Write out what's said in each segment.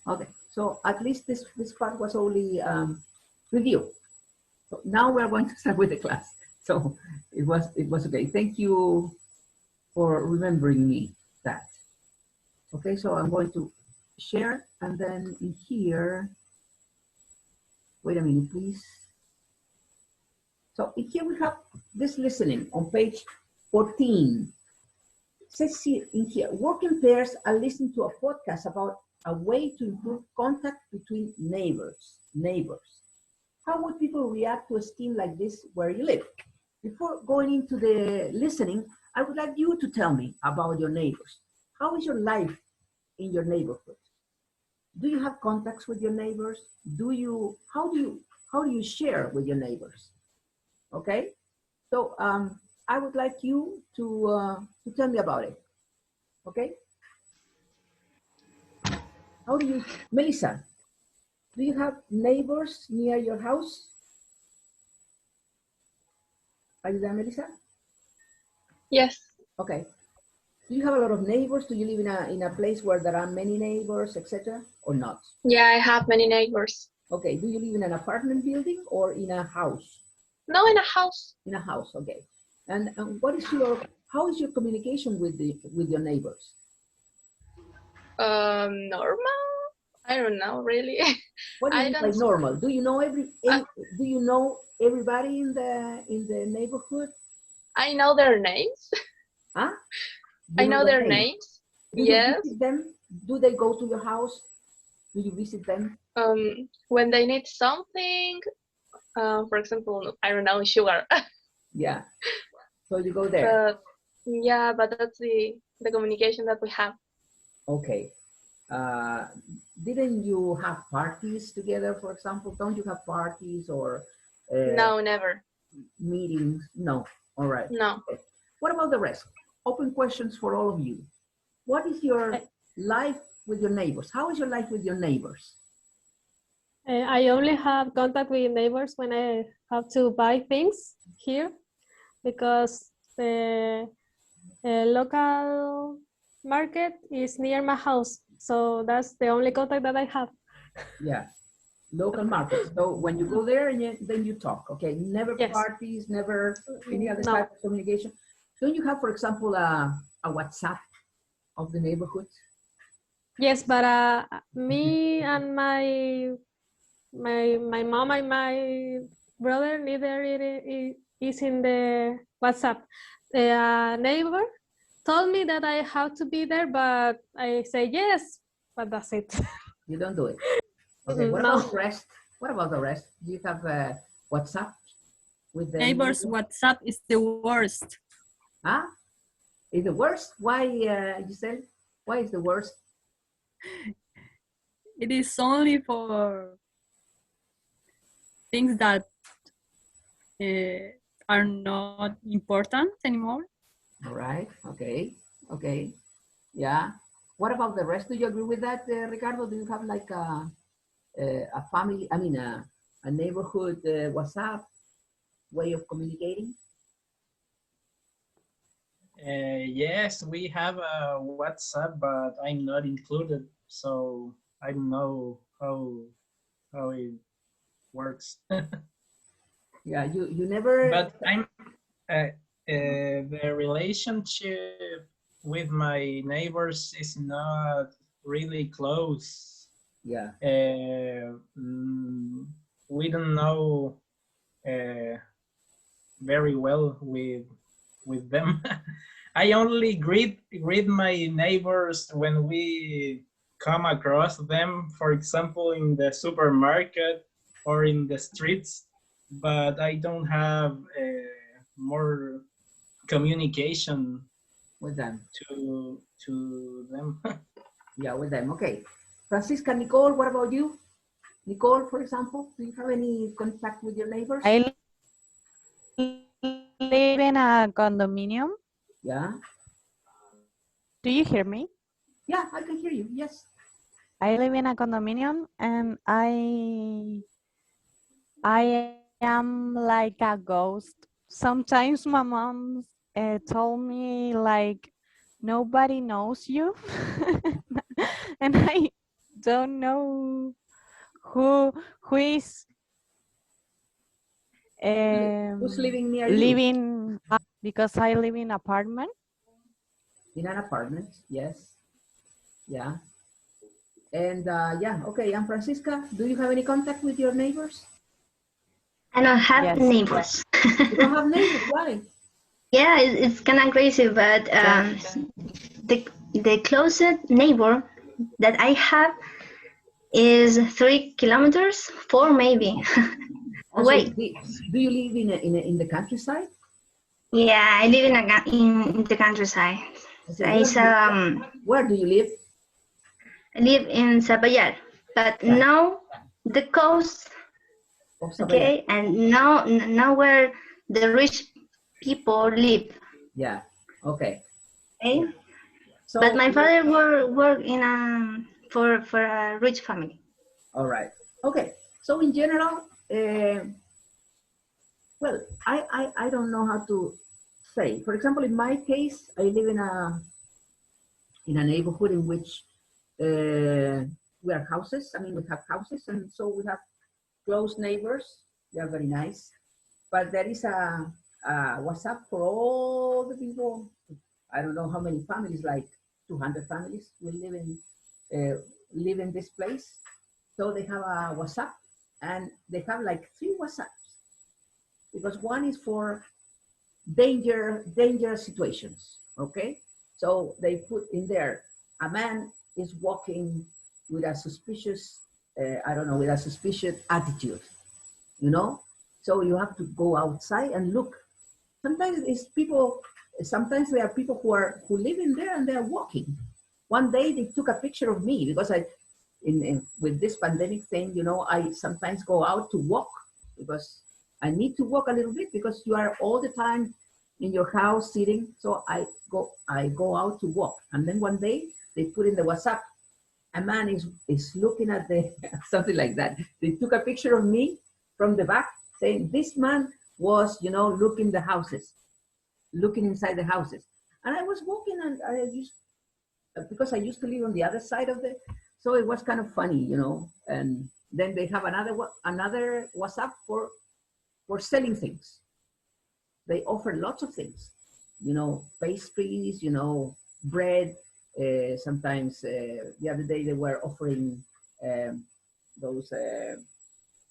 Okay, so at least this part was only review. So now we're going to start with the class. So it was okay. Thank you for remembering me that. Okay, so I'm going to share, and then in here, wait a minute, please. So in here we have this listening on page 14. It says here, in here, work in pairs and listen to a podcast about a way to improve contact between neighbors. How would people react to a scheme like this where you live? Before going into the listening, I would like you to tell me about your neighbors. How is your life in your neighborhood? Do you have contacts with your neighbors? How do you share with your neighbors? Okay, so I would like you to tell me about it. Okay, how do you, Melissa? Do you have neighbors near your house? Are you there, Melissa? Yes. Okay. Do you have a lot of neighbors? Do you live in a place where there are many neighbors, etc., or not? Yeah, I have many neighbors. Okay. Do you live in an apartment building or in a house? No, in a house. In a house. Okay. And how is your communication with your neighbors? Normal. I don't know really. What do you mean by normal? Do you know do you know everybody in the neighborhood? I know their names. Huh? I know their names. Do you visit them? Do they go to your house? Do you visit them? When they need something, for example, I don't know, sugar. Yeah. So you go there. But that's the communication that we have. Okay. Didn't you have parties together, for example? Don't you have parties or no, never. Meetings? No. All right. No. Okay. What about the rest? Open questions for all of you. What is your life with your neighbors? How is your life with your neighbors? I only have contact with neighbors when I have to buy things here, because the local market is near my house. So that's the only contact that I have. Yeah, local market. So when you go there, and then you talk, okay? Never parties, never any other type of communication. Don't you have, for example, a WhatsApp of the neighborhood? Yes, but me and my mom and my brother, neither is in the WhatsApp. The neighbor told me that I have to be there, but I say yes, but that's it. You don't do it. Okay. What about the rest? What about the rest? Do you have WhatsApp with the neighbors? WhatsApp is the worst. Huh? Is the worst? Why, Giselle? Why is the worst? It is only for things that are not important anymore. All right. Okay. Okay. Yeah. What about the rest? Do you agree with that, Ricardo? Do you have like a family? I mean, a neighborhood WhatsApp way of communicating? Yes, we have a WhatsApp, but I'm not included, so I don't know how it works. Yeah, you never. But I'm the relationship with my neighbors is not really close. Yeah. We don't know very well with them. I only greet my neighbors when we come across them, for example, in the supermarket or in the streets, but I don't have more communication with them to them. Yeah, with them. Okay. Francisca, Nicole, what about you? Nicole, for example, do you have any contact with your neighbors? I live in a condominium. Yeah. Do you hear me? Yeah, I can hear you. Yes. I live in a condominium, and I am like a ghost. Sometimes my mom told me like nobody knows you, and I don't know who is Who's living near you? living because I live in apartment. In an apartment, yes. Yeah. And yeah, okay. And Francisca, do you have any contact with your neighbors? I don't have Yes. neighbors. You don't have neighbors, why? Yeah, it's kind of crazy, but the closest neighbor that I have is 3 kilometers, 4 maybe. Also, Wait. do you live in the countryside? Yeah, I live in the countryside. So where do you live? I live in Zapallar, but now the coast, Of Sabaya. okay, and now where the rich people live. Yeah. Okay. Okay. So, But my father work in for a rich family. all right. Okay. So in general, well, I don't know how to say. For example, in my case, I live in a neighborhood in which we are houses. I mean, we have houses, and so we have close neighbors. They are very nice. But there is a WhatsApp for all the people. I don't know how many families, like 200 families, will live in this place. So they have a WhatsApp, and they have like 3 WhatsApps, because one is for dangerous situations. Okay, so they put in there, a man is walking with a suspicious, with a suspicious attitude, you know. So you have to go outside and look. Sometimes there are people who live in there and they're walking. One day they took a picture of me because with this pandemic thing, you know, I sometimes go out to walk because I need to walk a little bit because you are all the time in your house sitting. So I go out to walk. And then one day they put in the WhatsApp, a man is looking at something like that. They took a picture of me from the back saying, this man was, you know, looking inside the houses. And I was walking, and because I used to live on the other side of so it was kind of funny, you know. And then they have another WhatsApp for selling things. They offer lots of things, you know, pastries, you know, bread. Sometimes the other day they were offering those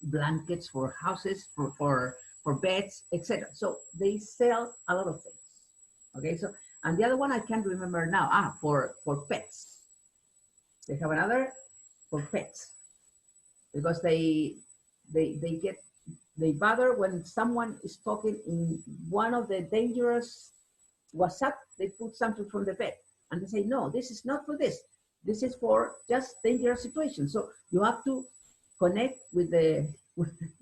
blankets for houses, for beds, etc. So they sell a lot of things. Okay, so, and the other one I can't remember now. For pets. They have another for pets, because they bother when someone is talking in one of the dangerous WhatsApp. They put something from the pet, and they say, no, this is not for this. This is for just dangerous situations. So you have to connect with the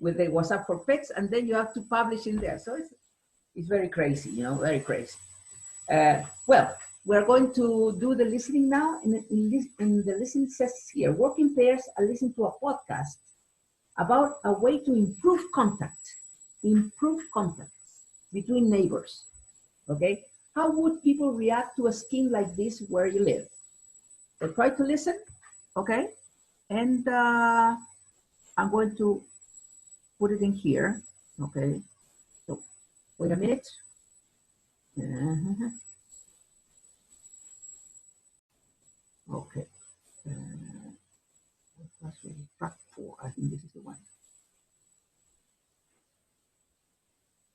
WhatsApp for pets, and then you have to publish in there. So it's very crazy, you know, very crazy. Well, we're going to do the listening now. In the listening says here, working pairs are listening to a podcast about a way to improve contacts between neighbors. Okay, how would people react to a scheme like this where you live? So try to listen, okay? And I'm going to put it in here, okay? So wait a minute. Okay. Track 4, I think this is the one.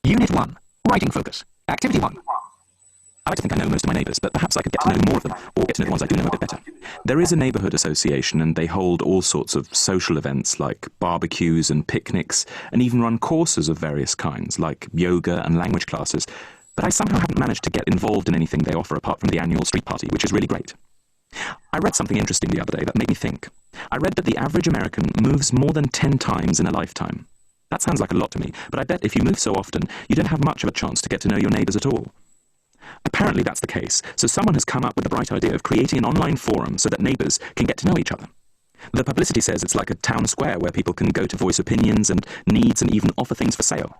Unit 1, Writing Focus. Activity 1. I like to think I know most of my neighbours, but perhaps I could get to know more of them, or get to know the ones I do know a bit better. There is a neighbourhood association, and they hold all sorts of social events like barbecues and picnics, and even run courses of various kinds, like yoga and language classes. But I somehow haven't managed to get involved in anything they offer apart from the annual street party, which is really great. I read something interesting the other day that made me think. I read that the average American moves more than 10 times in a lifetime. That sounds like a lot to me, but I bet if you move so often, you don't have much of a chance to get to know your neighbours at all. Apparently that's the case, so someone has come up with the bright idea of creating an online forum so that neighbours can get to know each other. The publicity says it's like a town square where people can go to voice opinions and needs and even offer things for sale.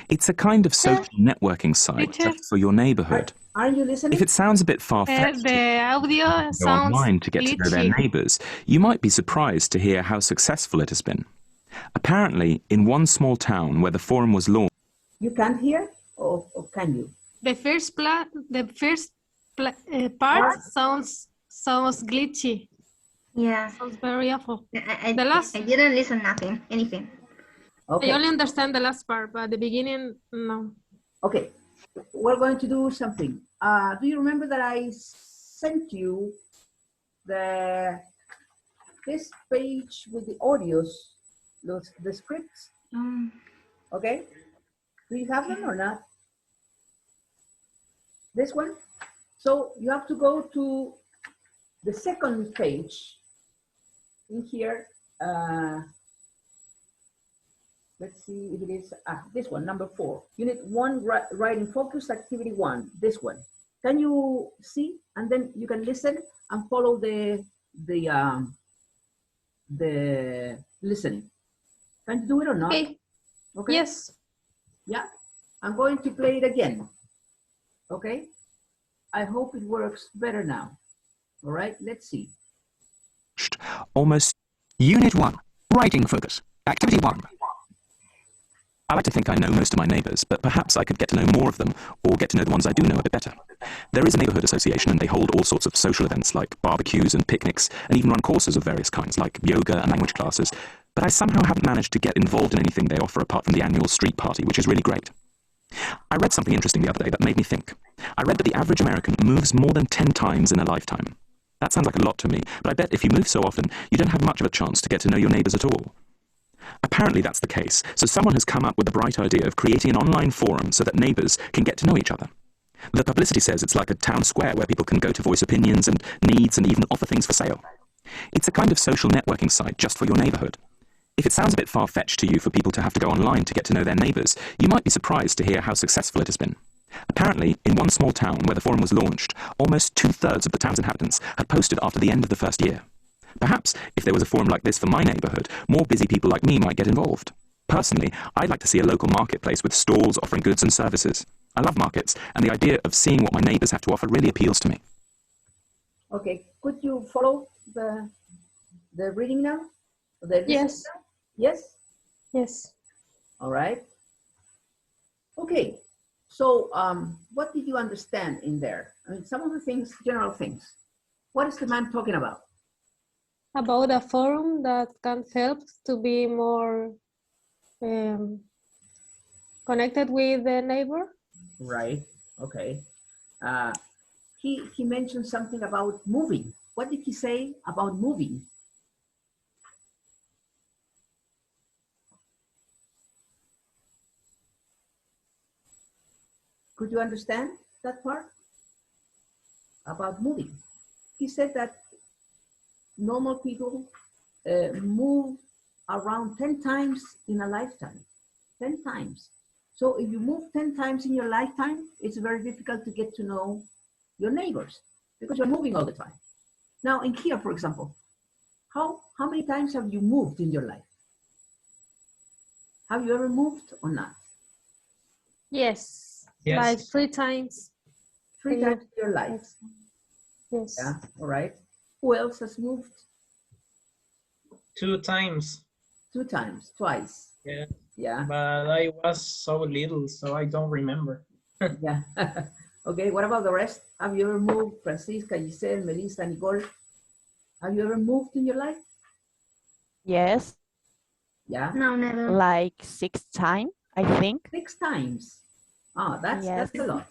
It's a kind of social networking site Teacher. just for your neighborhood. Are you listening? If it sounds a bit far-fetched to The audio go sounds online to get to know their glitchy. neighbors, you might be surprised to hear how successful it has been. Apparently, in one small town where the forum was launched, You can't hear, or can you? The first part sounds glitchy. Yeah. Sounds very awful. I The last, I didn't listen anything. Okay. I only understand the last part, but the beginning, no. Okay, we're going to do something. Do you remember that I sent you this page with the audios, the scripts? Okay, do you have them or not? This one? So you have to go to the second page in here. Let's see if it is, this one, number 4. Unit 1, writing focus, activity 1, this one. Can you see? And then you can listen and follow the listening. Can you do it or not? Okay. Okay. Yes. Yeah. I'm going to play it again. Okay. I hope it works better now. All right. Let's see. almost Unit 1, writing focus, activity 1. I like to think I know most of my neighbors, but perhaps I could get to know more of them, or get to know the ones I do know a bit better. There is a neighborhood association, and they hold all sorts of social events like barbecues and picnics, and even run courses of various kinds like yoga and language classes, but I somehow haven't managed to get involved in anything they offer apart from the annual street party, which is really great. I read something interesting the other day that made me think. I read that the average American moves more than 10 times in a lifetime. That sounds like a lot to me, but I bet if you move so often, you don't have much of a chance to get to know your neighbors at all. Apparently that's the case, so someone has come up with the bright idea of creating an online forum so that neighbors can get to know each other. The publicity says it's like a town square where people can go to voice opinions and needs and even offer things for sale. It's a kind of social networking site just for your neighborhood. If it sounds a bit far-fetched to you for people to have to go online to get to know their neighbors, you might be surprised to hear how successful it has been. Apparently, in one small town where the forum was launched, almost 2/3 of the town's inhabitants had posted after the end of the first year. Perhaps, if there was a forum like this for my neighborhood, more busy people like me might get involved. Personally, I'd like to see a local marketplace with stalls offering goods and services. I love markets, and the idea of seeing what my neighbors have to offer really appeals to me. Okay, could you follow the reading now? Yes. Yes? Yes. All right. Okay, so what did you understand in there? I mean, some of the things, general things. What is the man talking about? About a forum that can help to be more connected with the neighbor. Right, okay. He mentioned something about moving. What did he say about moving? Could you understand that part? About moving. He said that normal people move around 10 times in a lifetime. 10 times. So if you move 10 times in your lifetime, it's very difficult to get to know your neighbors because you're moving all the time. Now in here, for example, how many times have you moved in your life? Have you ever moved or not? Yes. Yes. Like 3 times. 3 times in your life. Yes. Yeah, all right. Who else has moved? 2 times. 2 times, twice. Yeah. Yeah. But I was so little, so I don't remember. Yeah. Okay, what about the rest? Have you ever moved? Francisca, Giselle, Melissa, Nicole? Have you ever moved in your life? Yes, Yeah. No, never. like 6 times, I think. 6 times. Oh, that's Yes. a lot.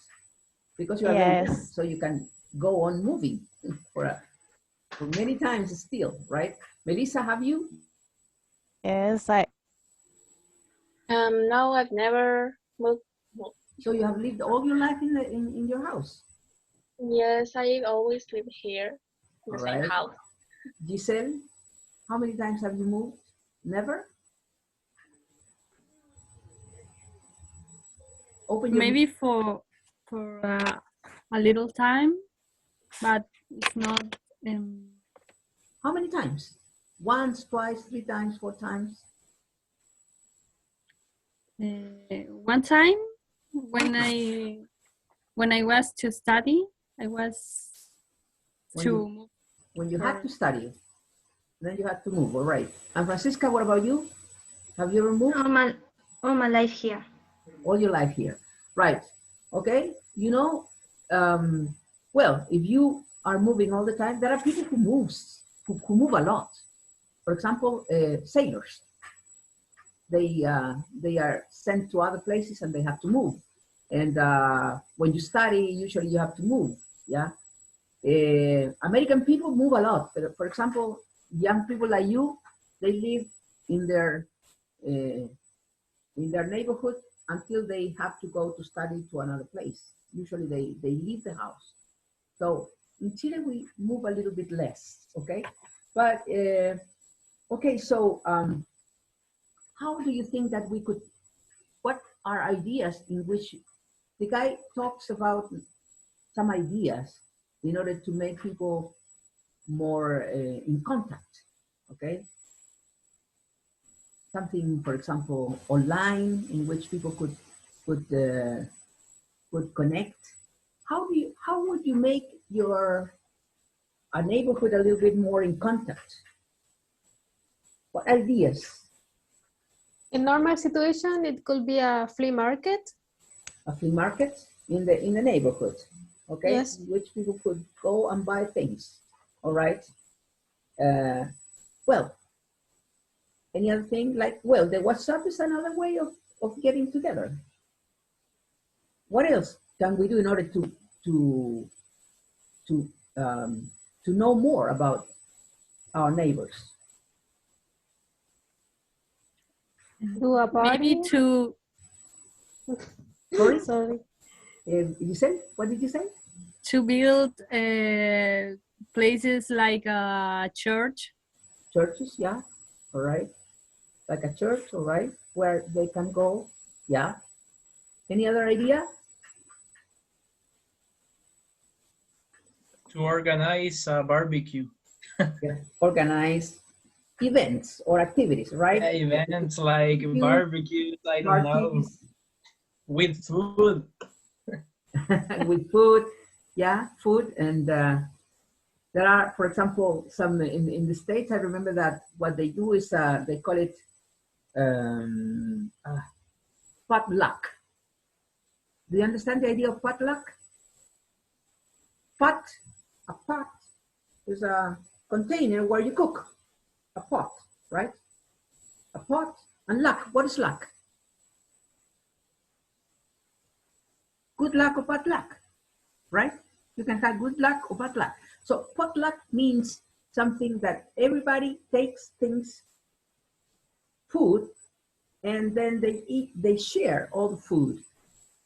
Because you are very young, Yes. so you can go on moving for many times still, right? Melissa, have you? Yes, No, I've never moved. So you have lived all your life in your house? Yes, I always live here in the All same right. house. Giselle, how many times have you moved? Never? Open your Maybe for a little time, but it's not. How many times? Once, twice, 3 times, 4 times? One time when I was to study, I was when you had to study, then you had to move. All right. And Francisca, what about you? Have you ever moved? All my life here. All your life here, right? Okay. You know, well, if you are moving all the time, there are people who move a lot. For example, sailors. They are sent to other places and they have to move. And when you study, usually you have to move. Yeah. American people move a lot. For example, young people like you, they live in their neighborhood until they have to go to study to another place. Usually they leave the house. So in Chile, we move a little bit less, okay? But, okay, so how do you think that we could, what are ideas in which the guy talks about some ideas in order to make people more in contact, okay? Something, for example, online in which people could connect. How would you make a neighborhood a little bit more in contact? What ideas? In normal situation, it could be a flea market. A flea market in the neighborhood, okay? Yes. In which people could go and buy things. All right. Well, any other thing? Like, well, the WhatsApp is another way of getting together. What else can we do in order to know more about our neighbors? Do a party. maybe to Sorry? Sorry. You said, what did you say? to build places like a church. Churches, yeah, all right. Like a church, all right, where they can go, yeah. Any other idea? To organize a barbecue. Yeah. Organize events or activities, right? Yeah, events like Barbecue, barbecues, I don't know, parties. with food. With food, yeah, food. And there are, for example, some in the States, I remember that what they do is they call it potluck. Do you understand the idea of potluck? A pot is a container where you cook. A pot, right? A pot. And luck, what is luck? Good luck or bad luck, right? You can have good luck or bad luck. So potluck means something that everybody takes things, food, and then they share all the food.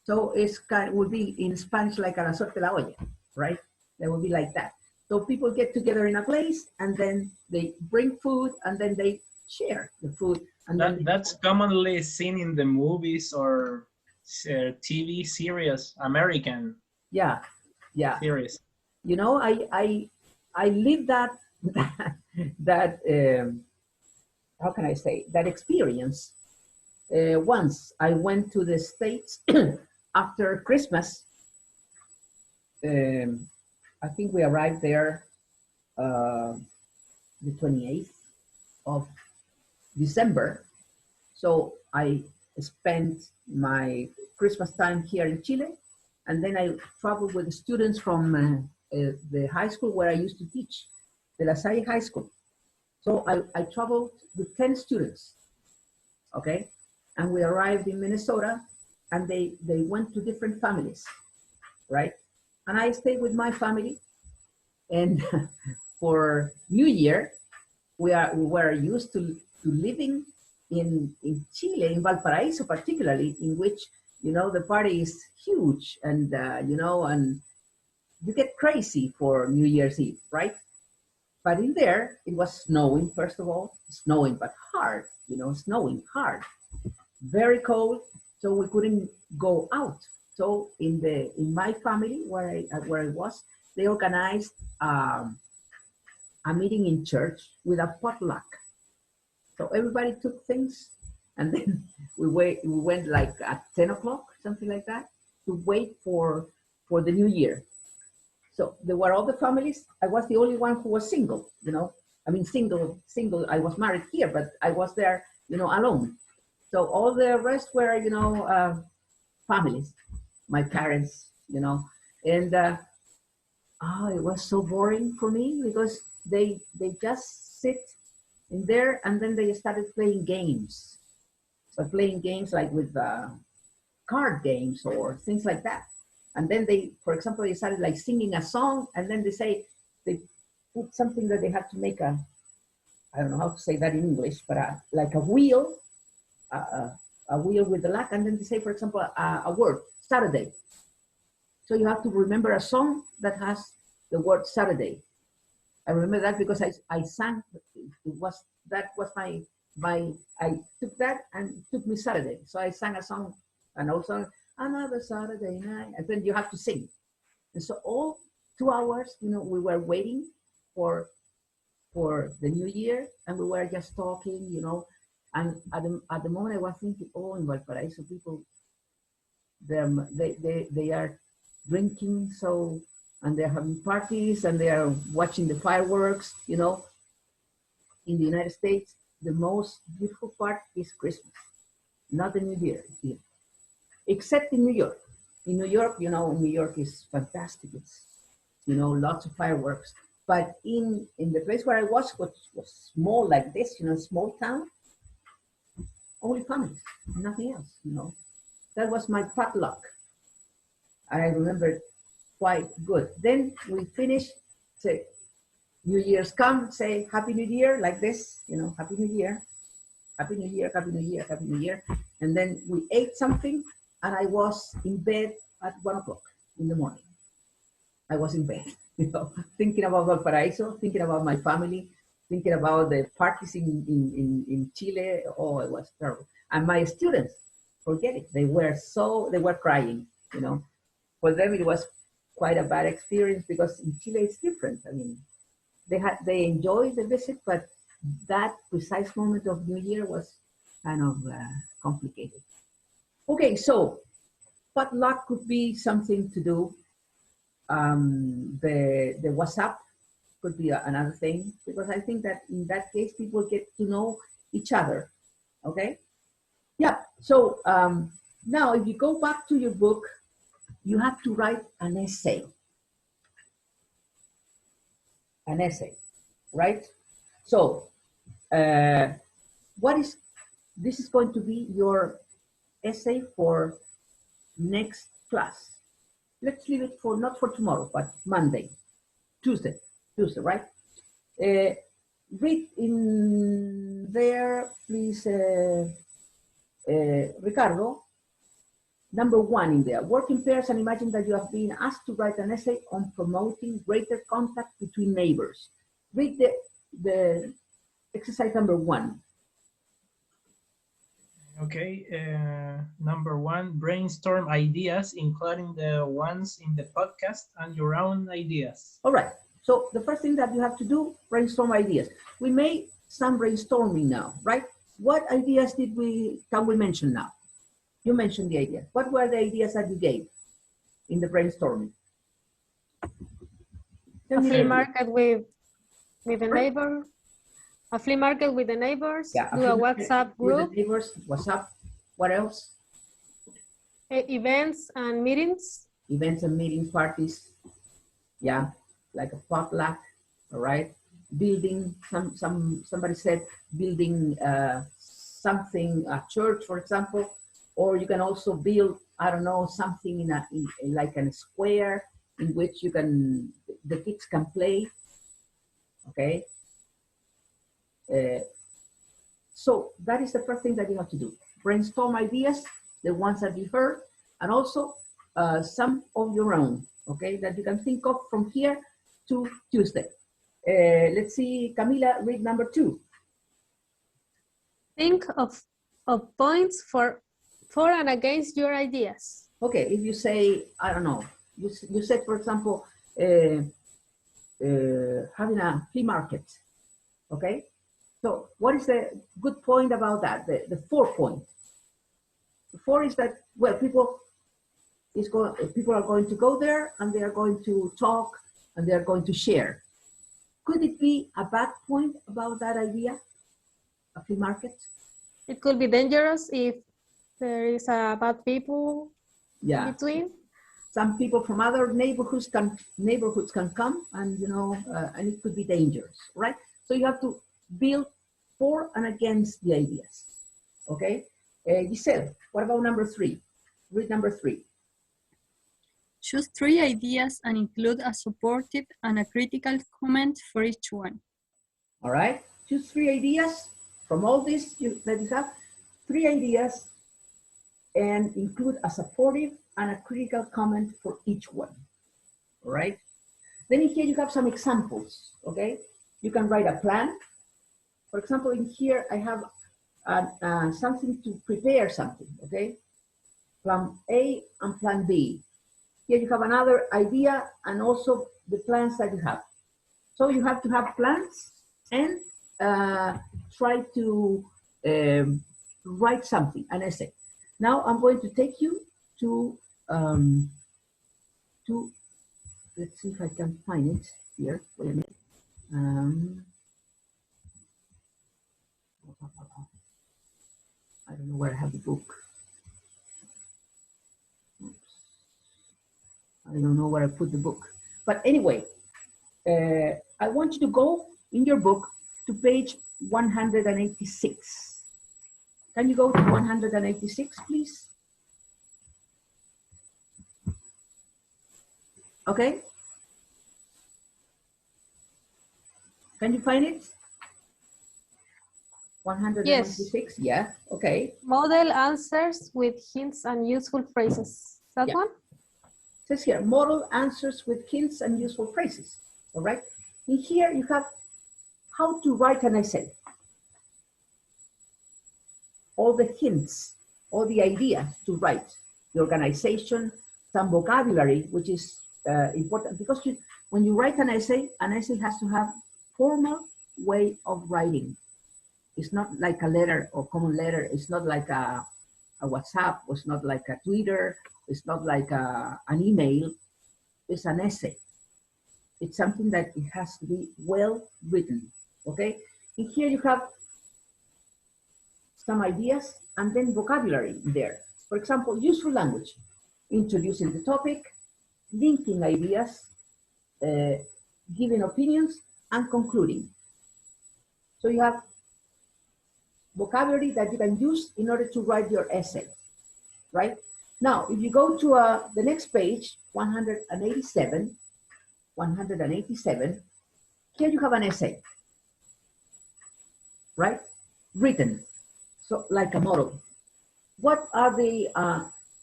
So it's would be in Spanish like a la suerte la olla, right? That would be like that. So people get together in a place and then they bring food and then they share the food. And That's commonly seen in the movies or TV series, American yeah, series. You know, I live that how can I say, that experience. Once I went to the States after Christmas. I think we arrived there the 28th of December. So I spent my Christmas time here in Chile, and then I traveled with the students from the high school where I used to teach, the La Salle High School. So I traveled with 10 students, okay? And we arrived in Minnesota, and they went to different families, right? And I stayed with my family, and for New Year, we were used to living in Chile, in Valparaiso particularly, in which, you know, the party is huge, and you know, and you get crazy for New Year's Eve, right? But in there, it was snowing, first of all, snowing, but hard, you know, snowing hard, very cold, so we couldn't go out. So in my family, where I was, they organized a meeting in church with a potluck. So everybody took things And then we went like at 10 o'clock, something like that, to wait for the new year. So there were all the families. I was the only one who was single, you know. I mean, single. I was married here, but I was there, you know, alone. So all the rest were, you know, families, my parents, you know, and it was so boring for me because they just sit in there and then they started playing games, but playing games like with card games or things like that. And then they, for example, they started like singing a song, and then they put something that they had to make I don't know how to say that in English, but like a wheel with the luck, and then they say, for example, a word, Saturday. So you have to remember a song that has the word Saturday. I remember that because I sang. That was my I took that and it took me Saturday. So I sang a song, an old song, another Saturday night, and then you have to sing. And so all 2 hours, you know, we were waiting for the new year, and we were just talking, you know. And at the moment I was thinking, oh, in Valparaiso, people, they are drinking, so, and they're having parties and they are watching the fireworks, you know. In the United States, the most beautiful part is Christmas, not the New Year here, except in New York. In New York, you know, New York is fantastic. It's, you know, lots of fireworks. But in the place where I was, which was small like this, you know, small town, only families, nothing else, you know. That was my potluck. I remember it quite good. Then we finished, say, New Year's come, say Happy New Year, like this, you know, Happy New Year, Happy New Year, Happy New Year, Happy New Year. And then we ate something, and I was in bed at 1 o'clock in the morning. I was in bed, you know, thinking about Valparaiso, thinking about my family, thinking about the parties in Chile. Oh, it was terrible. And my students, forget it, they were crying, you know. For them, it was quite a bad experience because in Chile it's different. I mean, they enjoyed the visit, but that precise moment of New Year was kind of complicated. Okay, so potluck could be something to do. The WhatsApp could be another thing, because I think that in that case people get to know each other. Okay, yeah. So now, if you go back to your book, you have to write an essay. An essay, right? So, this is going to be your essay for next class. Let's leave it for, not for tomorrow, but Monday, Tuesday, right? Read in there, please, Ricardo. Number 1 in there, work in pairs and imagine that you have been asked to write an essay on promoting greater contact between neighbors. Read the exercise number 1. Okay, number 1, brainstorm ideas, including the ones in the podcast and your own ideas. All right, so the first thing that you have to do, brainstorm ideas. We made some brainstorming now, right? What ideas can we mention now? You mentioned the idea. What were the ideas that you gave in the brainstorming? A flea market with a neighbor. A flea market with the neighbors. Yeah, do a WhatsApp group. With the neighbors, WhatsApp. What else? Events and meetings. Events and meetings, parties. Yeah, like a potluck. All right. Building. Somebody said building something, a church, for example. Or you can also build, I don't know, something in like a square in which the kids can play. Okay. So that is the first thing that you have to do. Brainstorm ideas, the ones that you heard, and also some of your own, okay, that you can think of from here to Tuesday. Let's see, Camila, read number 2. Think of points for and against your ideas. Okay, if you say, I don't know, you said, for example, having a flea market, okay? So what is the good point about that? The 4 point. The 4 is that, well, people are going to go there and they are going to talk and they are going to share. Could it be a bad point about that idea, a flea market? It could be dangerous if there is a bad people Yeah. between. Some people from other neighborhoods can come, and and it could be dangerous, right? So you have to build for and against the ideas. Okay, Giselle, what about number 3? Read number 3. Choose 3 ideas and include a supportive and a critical comment for each one. All right, choose 3 ideas from all this that you have. 3 ideas and include a supportive and a critical comment for each one. All right. Then in here you have some examples. Okay, you can write a plan. For example, in here I have something to prepare something. Okay, plan A and plan B. Here you have another idea and also the plans that you have. So you have to have plans and try to write something, an essay. Now I'm going to take you to let's see if I can find it here. Wait a minute. I don't know where I have the book. Oops. I don't know where I put the book. But anyway, I want you to go in your book to page 186. Can you go to 186, please? Okay. Can you find it? 196, yeah, okay. Model answers with hints and useful phrases. That one? It says here, model answers with hints and useful phrases, all right? In here you have how to write an essay. All the hints, all the ideas to write, the organization, some vocabulary, which is important because when you write an essay has to have formal way of writing. It's not like a letter or common letter. It's not like a WhatsApp. It's not like a Twitter. It's not like an email. It's an essay. It's something that it has to be well written, okay? And here you have some ideas and then vocabulary there. For example, useful language, introducing the topic, linking ideas, giving opinions, and concluding. So you have vocabulary that you can use in order to write your essay, right? Now, if you go to the next page, 187, here you have an essay, right? Written, so like a model. What are the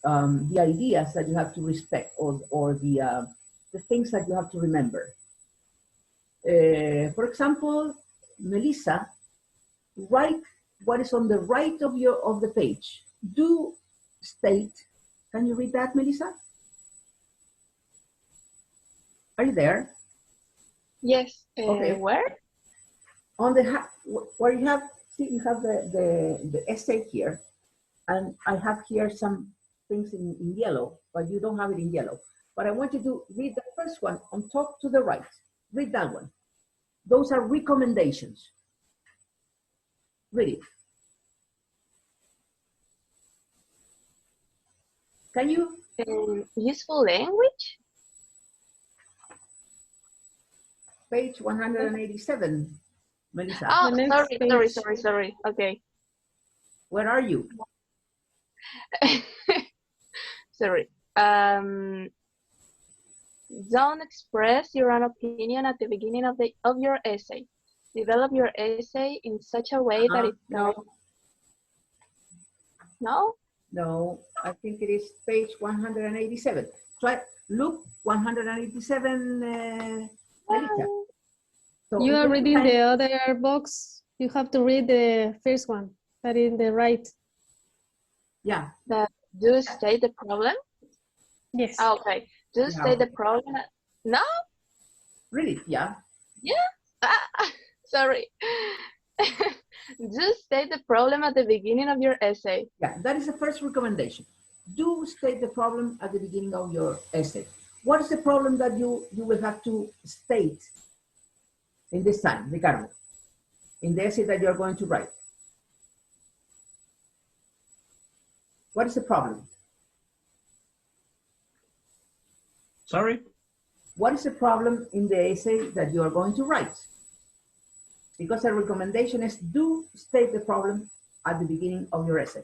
ideas that you have to respect or the things that you have to remember? For example, Melissa, write what is on the right of the page. Do state. Can you read that, Melissa? Are you there? Yes. Okay. Where? On the where you have, see, you have the essay here, and I have here some things in yellow, but you don't have it in yellow. But I want you to read the first one on top to the right. Read that one. Those are recommendations. Read it. Can you? Useful language? Page 187, Melissa. Oh, sorry. Okay. Where are you? Sorry. Don't express your own opinion at the beginning of your essay. Develop your essay in such a way that it no. No? No, I think it is page 187. Try look 187. Melissa. So You are reading the other box. You have to read the first one, that is the right. Yeah. Do state the problem? Yes. Oh, okay. Do state the problem? No? Really? Yeah. Yeah. Sorry. Do state the problem at the beginning of your essay. Yeah, that is the first recommendation. Do state the problem at the beginning of your essay. What is the problem that you will have to state in this time, Ricardo, in the essay that you're going to write? What is the problem? Sorry? What is the problem in the essay that you are going to write? Because the recommendation is do state the problem at the beginning of your essay.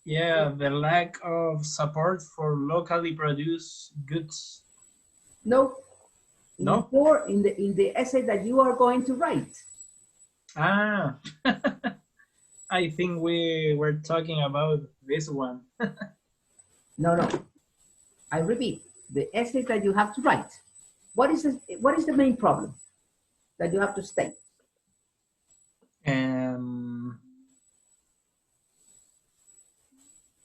Yeah, the lack of support for locally produced goods. No. No? In the essay that you are going to write. Ah, I think we were talking about this one. No. I repeat, the essay that you have to write. What is the main problem that you have to state?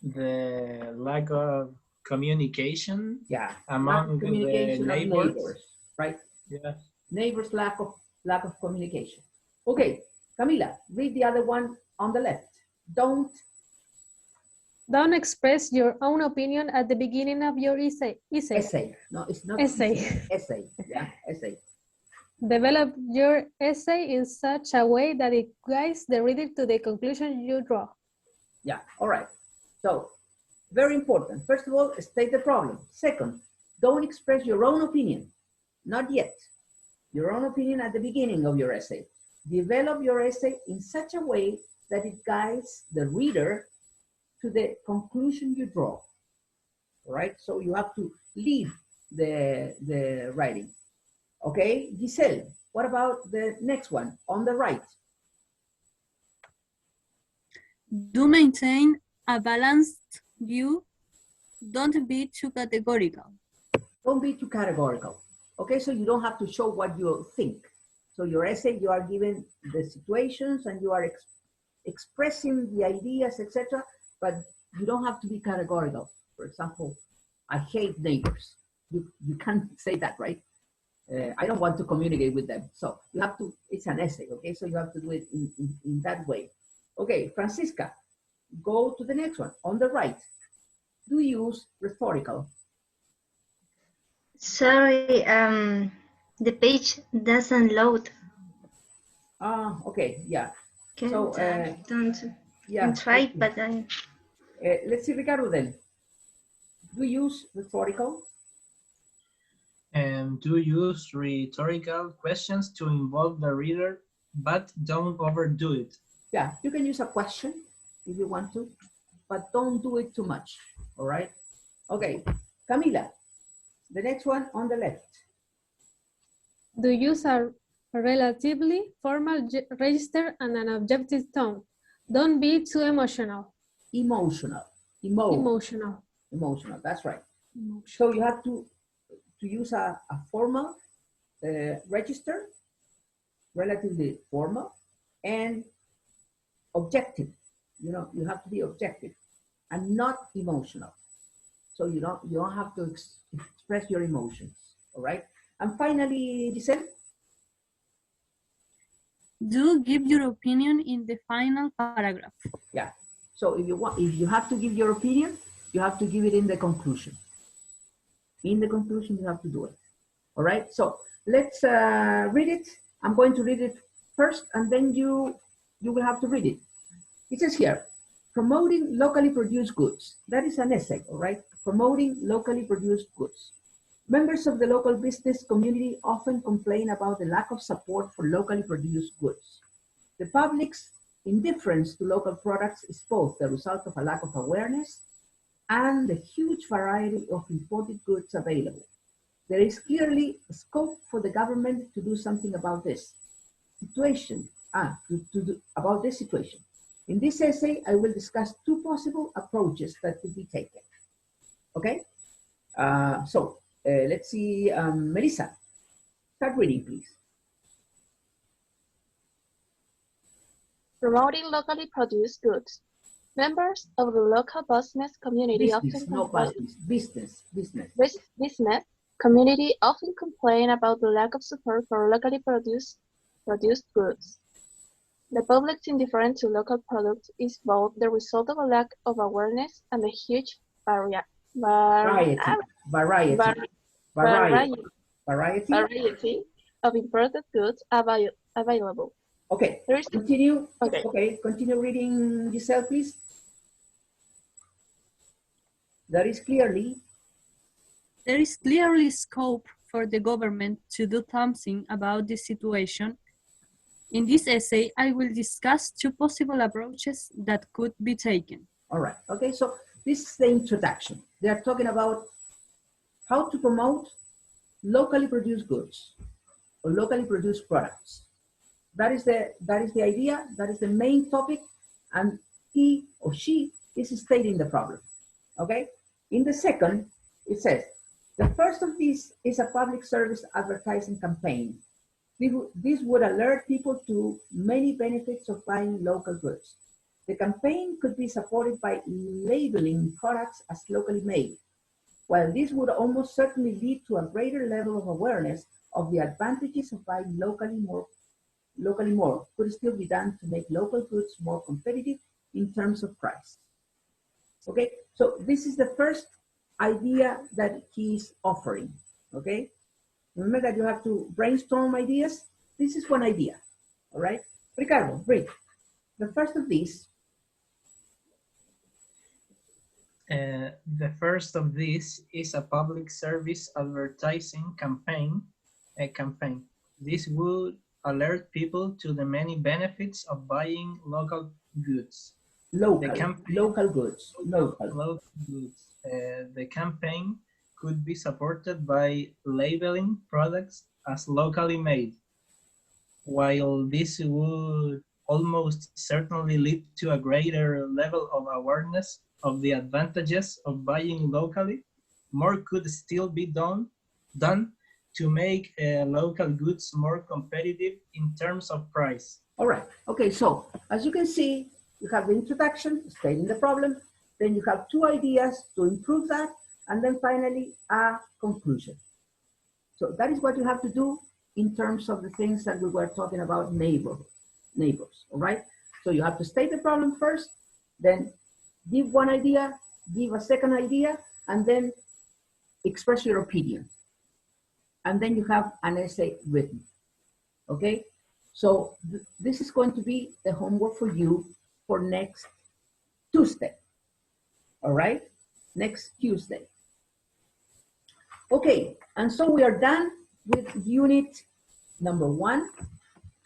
The lack of communication. Yeah, among communication the of neighbors, right? Yeah. Neighbors' lack of communication. Okay, Camila, read the other one on the left. Don't express your own opinion at the beginning of your essay. Essay. No, it's not Essay. Essay. Yeah, essay. Develop your essay in such a way that it guides the reader to the conclusion you draw. Yeah, all right. So, very important. First of all, state the problem. Second, don't express your own opinion. Not yet. Your own opinion at the beginning of your essay. Develop your essay in such a way that it guides the reader to the conclusion you draw. All right? So you have to lead the writing. Okay, Giselle, what about the next one on the right? Do maintain a balanced view. Don't be too categorical. Don't be too categorical. Okay, so you don't have to show what you think. So your essay, you are given the situations and you are expressing the ideas, etc. But you don't have to be categorical. For example, I hate neighbors. You can't say that, right? I don't want to communicate with them. So you have to, it's an essay, okay? So you have to do it in that way. Okay, Francisca, go to the next one. On the right, do use rhetorical. Sorry, the page doesn't load. Okay, yeah. Can, So, don't try, but I... let's see, Ricardo, then. Do use rhetorical? And do use rhetorical questions to involve the reader, but don't overdo it. Yeah, you can use a question if you want to, but don't do it too much, all right? Okay, Camila, the next one on the left. Do use a relatively formal register and an objective tone. Don't be too emotional. Emotional. Emotional. Emotional, that's right. Emotional. So you have to use a formal register, relatively formal, and objective. You know, you have to be objective and not emotional. So you don't have to express your emotions, all right? And finally, Giselle? Do give your opinion in the final paragraph. Yeah. So if you have to give your opinion, you have to give it in the conclusion. In the conclusion, you have to do it. All right. So let's read it. I'm going to read it first, and then you will have to read it. It says here, promoting locally produced goods. That is an essay, all right? Promoting locally produced goods. Members of the local business community often complain about the lack of support for locally produced goods. The public's indifference to local products is both the result of a lack of awareness and the huge variety of imported goods available. There is clearly a scope for the government to do something about this situation. About this situation. In this essay, I will discuss two possible approaches that could be taken. Okay? Let's see, Melissa, start reading, please. Promoting locally produced goods. Members of the local business community Business community often complain about the lack of support for locally produced goods. The public's indifference to local products is both the result of a lack of awareness and the huge Variety. of imported goods available. Okay, continue. Okay, continue reading, Giselle, please. There is clearly scope for the government to do something about this situation. In this essay, I will discuss two possible approaches that could be taken. All right. Okay, so this is the introduction. They are talking about how to promote locally produced goods or locally produced products. That is the idea. That is the main topic, and he or she is stating the problem. Okay. In the second, it says the first of these is a public service advertising campaign. This would alert people to many benefits of buying local goods. The campaign could be supported by labeling products as locally made. While this would almost certainly lead to a greater level of awareness of the advantages of buying locally more could still be done to make local goods more competitive in terms of price. Okay, so this is the first idea that he's offering. Okay, remember that you have to brainstorm ideas. This is one idea. All right, Ricardo, read. The first of these. The first of these is a public service advertising campaign. This would alert people to the many benefits of buying local goods. Local goods. The campaign could be supported by labeling products as locally made. While this would almost certainly lead to a greater level of awareness of the advantages of buying locally, more could still be done to make local goods more competitive in terms of price. All right. Okay, so as you can see, you have the introduction, stating the problem, then you have two ideas to improve that, and then finally a conclusion. So that is what you have to do in terms of the things that we were talking about, neighbors, all right? So you have to state the problem first, then give one idea, give a second idea, and then express your opinion. And then you have an essay written, okay? So this is going to be the homework for you for next Tuesday, all right? Next Tuesday. Okay, and so we are done with unit number 1.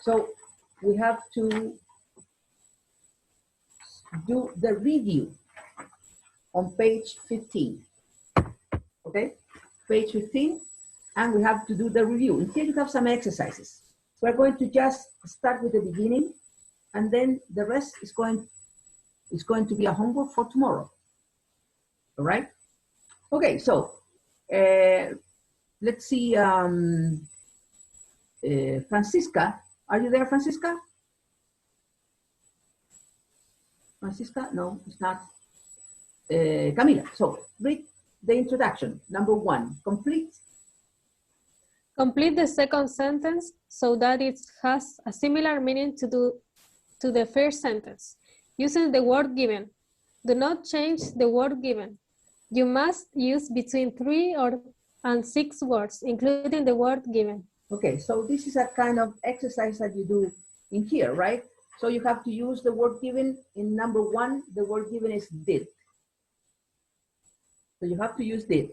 So we have to do the review on page 15, okay? Page 15, and we have to do the review. In here you have some exercises. We're going to just start with the beginning, and then the rest is going to be a homework for tomorrow, all right? Okay, so let's see, Francisca, are you there, Francisca? Francisca, no, it's not. Camila, so read the introduction. Number 1, complete. Complete the second sentence so that it has a similar meaning to the first sentence. Using the word given. Do not change the word given. You must use between 3 and 6 words, including the word given. Okay, so this is a kind of exercise that you do in here, right? So you have to use the word given. In number 1, the word given is did. So you have to use did.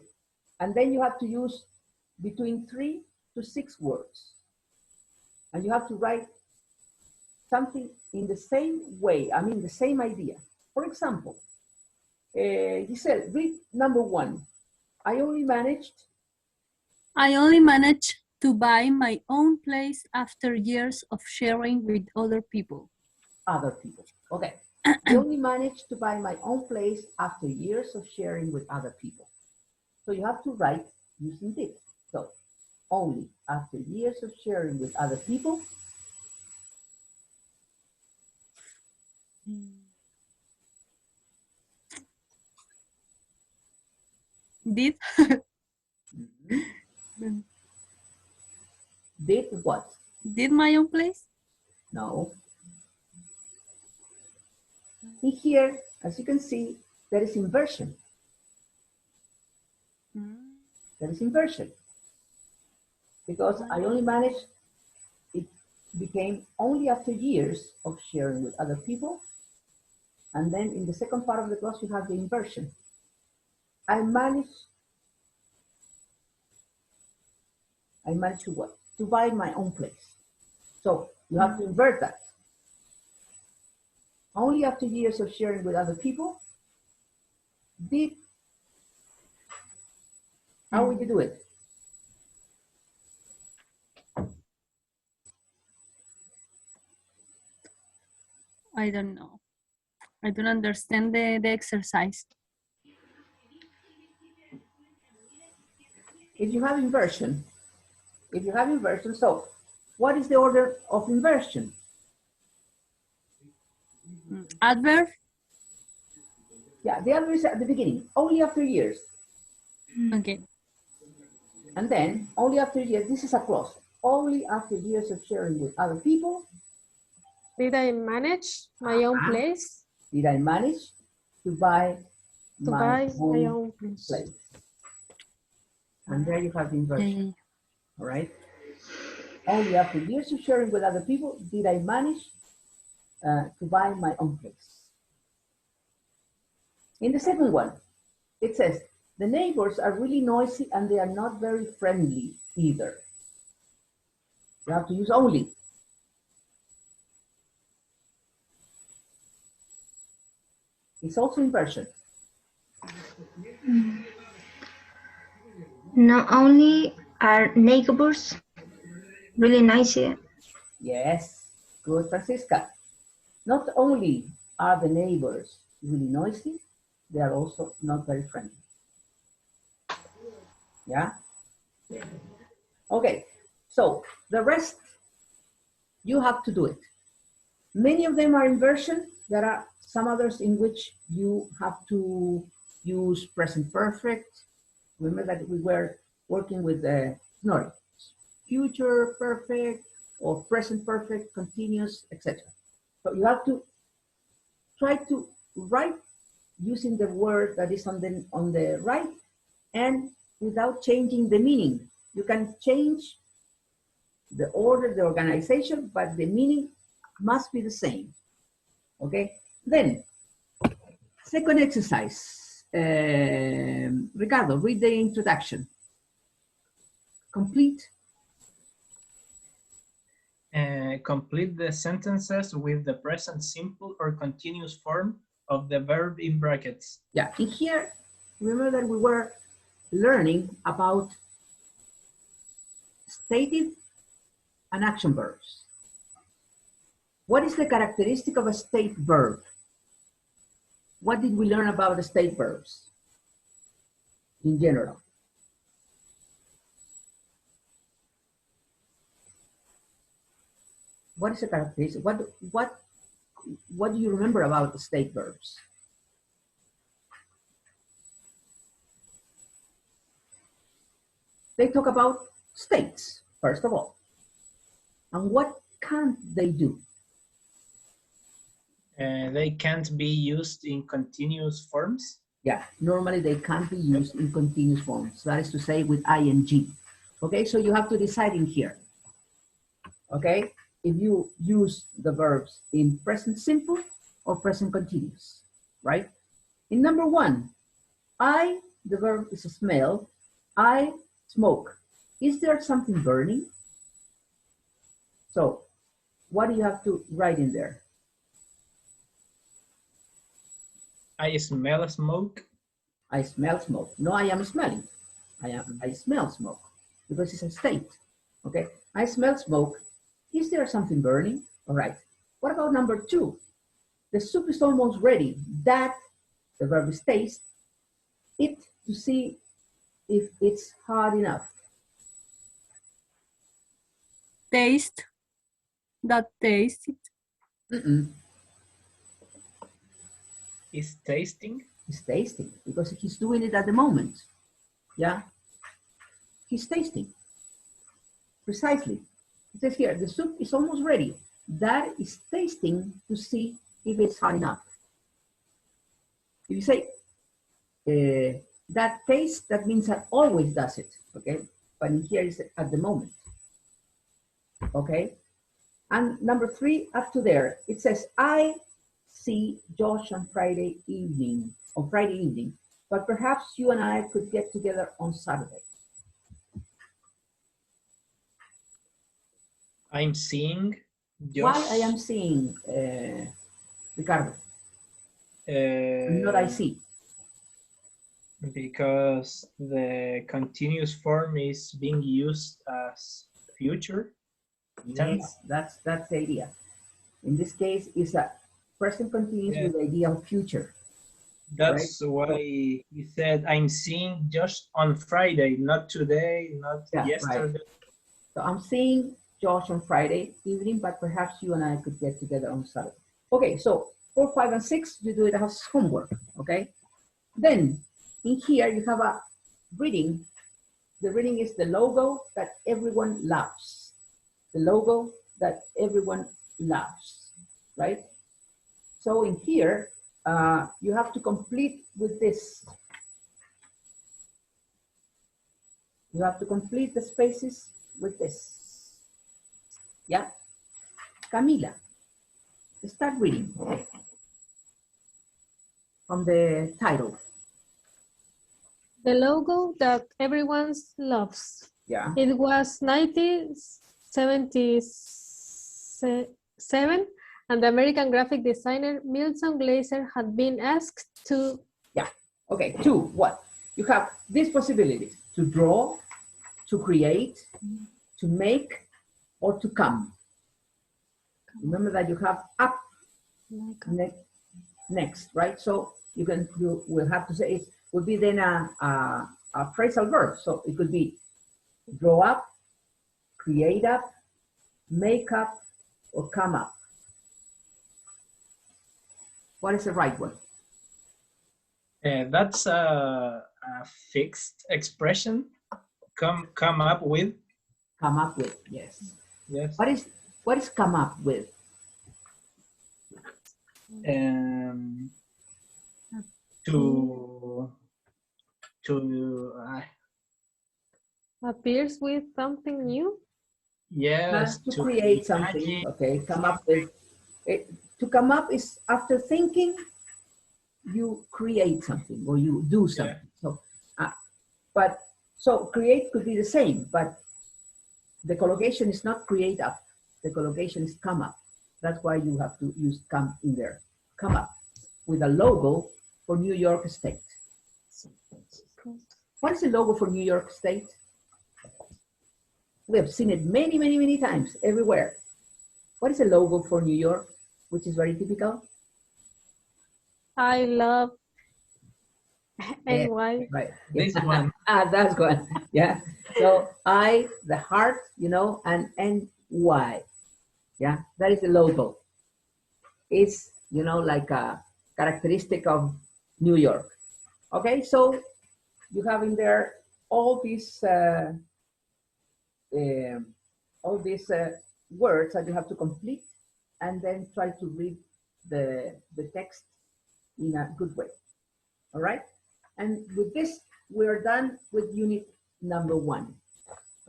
And then you have to use between 3 to 6 words. And you have to write something in the same way, I mean the same idea. For example, Giselle, read number 1. I only managed to buy my own place after years of sharing with other people. Okay. I only managed to buy my own place after years of sharing with other people. So you have to write using this. So only after years of sharing with other people. Did. Did what? Did my own place? No. In here, as you can see, there is inversion. There is inversion. Because I only managed, it became only after years of sharing with other people. And then in the second part of the clause, you have the inversion. I managed to what? To buy my own place. So you have to invert that. Only after years of sharing with other people, how would you do it? I don't know. I don't understand the exercise. If you have inversion, so what is the order of inversion? Adverb? Yeah, the adverb is at the beginning, only after years. Okay. And then, only after years, this is a clause. Only after years of sharing with other people. Did I manage my own place? Did I manage to buy my own place? And there you have the inversion. All right. Only after years of sharing with other people did I manage to buy my own place. In the second one, it says, the neighbors are really noisy and they are not very friendly either. You have to use only. It's also inversion. Not only are neighbors really noisy. Yes, good, Francisca. Not only are the neighbors really noisy, they are also not very friendly. Yeah? Okay, so the rest, you have to do it. Many of them are inversion. There are some others in which you have to use present perfect. Remember that we were working with the future perfect or present perfect, continuous, etc. So you have to try to write using the word that is on the right and without changing the meaning. You can change the order, the organization, but the meaning must be the same. Okay? Then, second exercise. Ricardo, read the introduction. Complete. Complete the sentences with the present simple or continuous form of the verb in brackets. Yeah, in here, remember that we were learning about stative and action verbs. What is the characteristic of a state verb? What did we learn about the state verbs in general? What is the characteristic? What do you remember about the state verbs? They talk about states, first of all. And what can't they do? They can't be used in continuous forms. Yeah, normally they can't be used in continuous forms. That is to say with ing. Okay, so you have to decide in here. Okay, if you use the verbs in present simple or present continuous, right? In number one, the verb is a smell. I smoke. Is there something burning? So what do you have to write in there? I smell smoke. I smell smoke. No, I am smelling. I smell smoke because it's a state. Okay, I smell smoke. Is there something burning? All right. What about number two? The soup is almost ready. That, the verb is taste, it to see if it's hot enough. Taste. That taste it. Is tasting. He's tasting because he's doing it at the moment. Yeah, he's tasting. Precisely. It says here, the soup is almost ready. That is tasting to see if it's hot enough. If you say that taste, that means that always does it, okay? But in here is at the moment, okay? And number 3, up to there, it says, I see Josh on Friday evening, but perhaps you and I could get together on Saturday. I'm seeing Josh. Why I am seeing, Ricardo? Not I see. Because the continuous form is being used as future tense. Yes, that's the idea. In this case, it's a present continuous with the idea of future. That's right? why he said, I'm seeing Josh on Friday, not today, not yesterday. Right. So I'm seeing Josh on Friday evening, but perhaps you and I could get together on Saturday. Okay, so 4, 5, and 6, you do it as homework, okay? Then in here you have a reading. The reading is the logo that everyone loves. The logo that everyone loves, right? So in here, you have to complete with this. You have to complete the spaces with this. Yeah? Camila, start reading, okay? From the title. The logo that everyone loves. Yeah. It was 1977, and the American graphic designer Milton Glaser had been asked to... Yeah, okay, to what? You have these possibilities: to draw, to create, to make, or to come. Remember that you have up, next, right? So you will have to say, it would be then a phrasal verb. So it could be draw up, create up, make up, or come up. What is the right one? That's a fixed expression. Come up with. Come up with, yes. Yes. What is come up with? To appears with something new? Yes. To create something, okay, come up with. To come up is after thinking, you create something or you do something. Yeah. So create could be the same, but the collocation is not create up. The collocation is come up. That's why you have to use come in there. Come up with a logo for New York State. What is the logo for New York State? We have seen it many, many, many times everywhere. What is the logo for New York, which is very typical? I love NY. Right. This one. That's one. Yeah. So I, the heart, and NY. Yeah. That is the logo. It's, like a characteristic of New York. Okay. So you have in there all these words that you have to complete and then try to read the text in a good way. All right. And with this, we're done with unit number 1.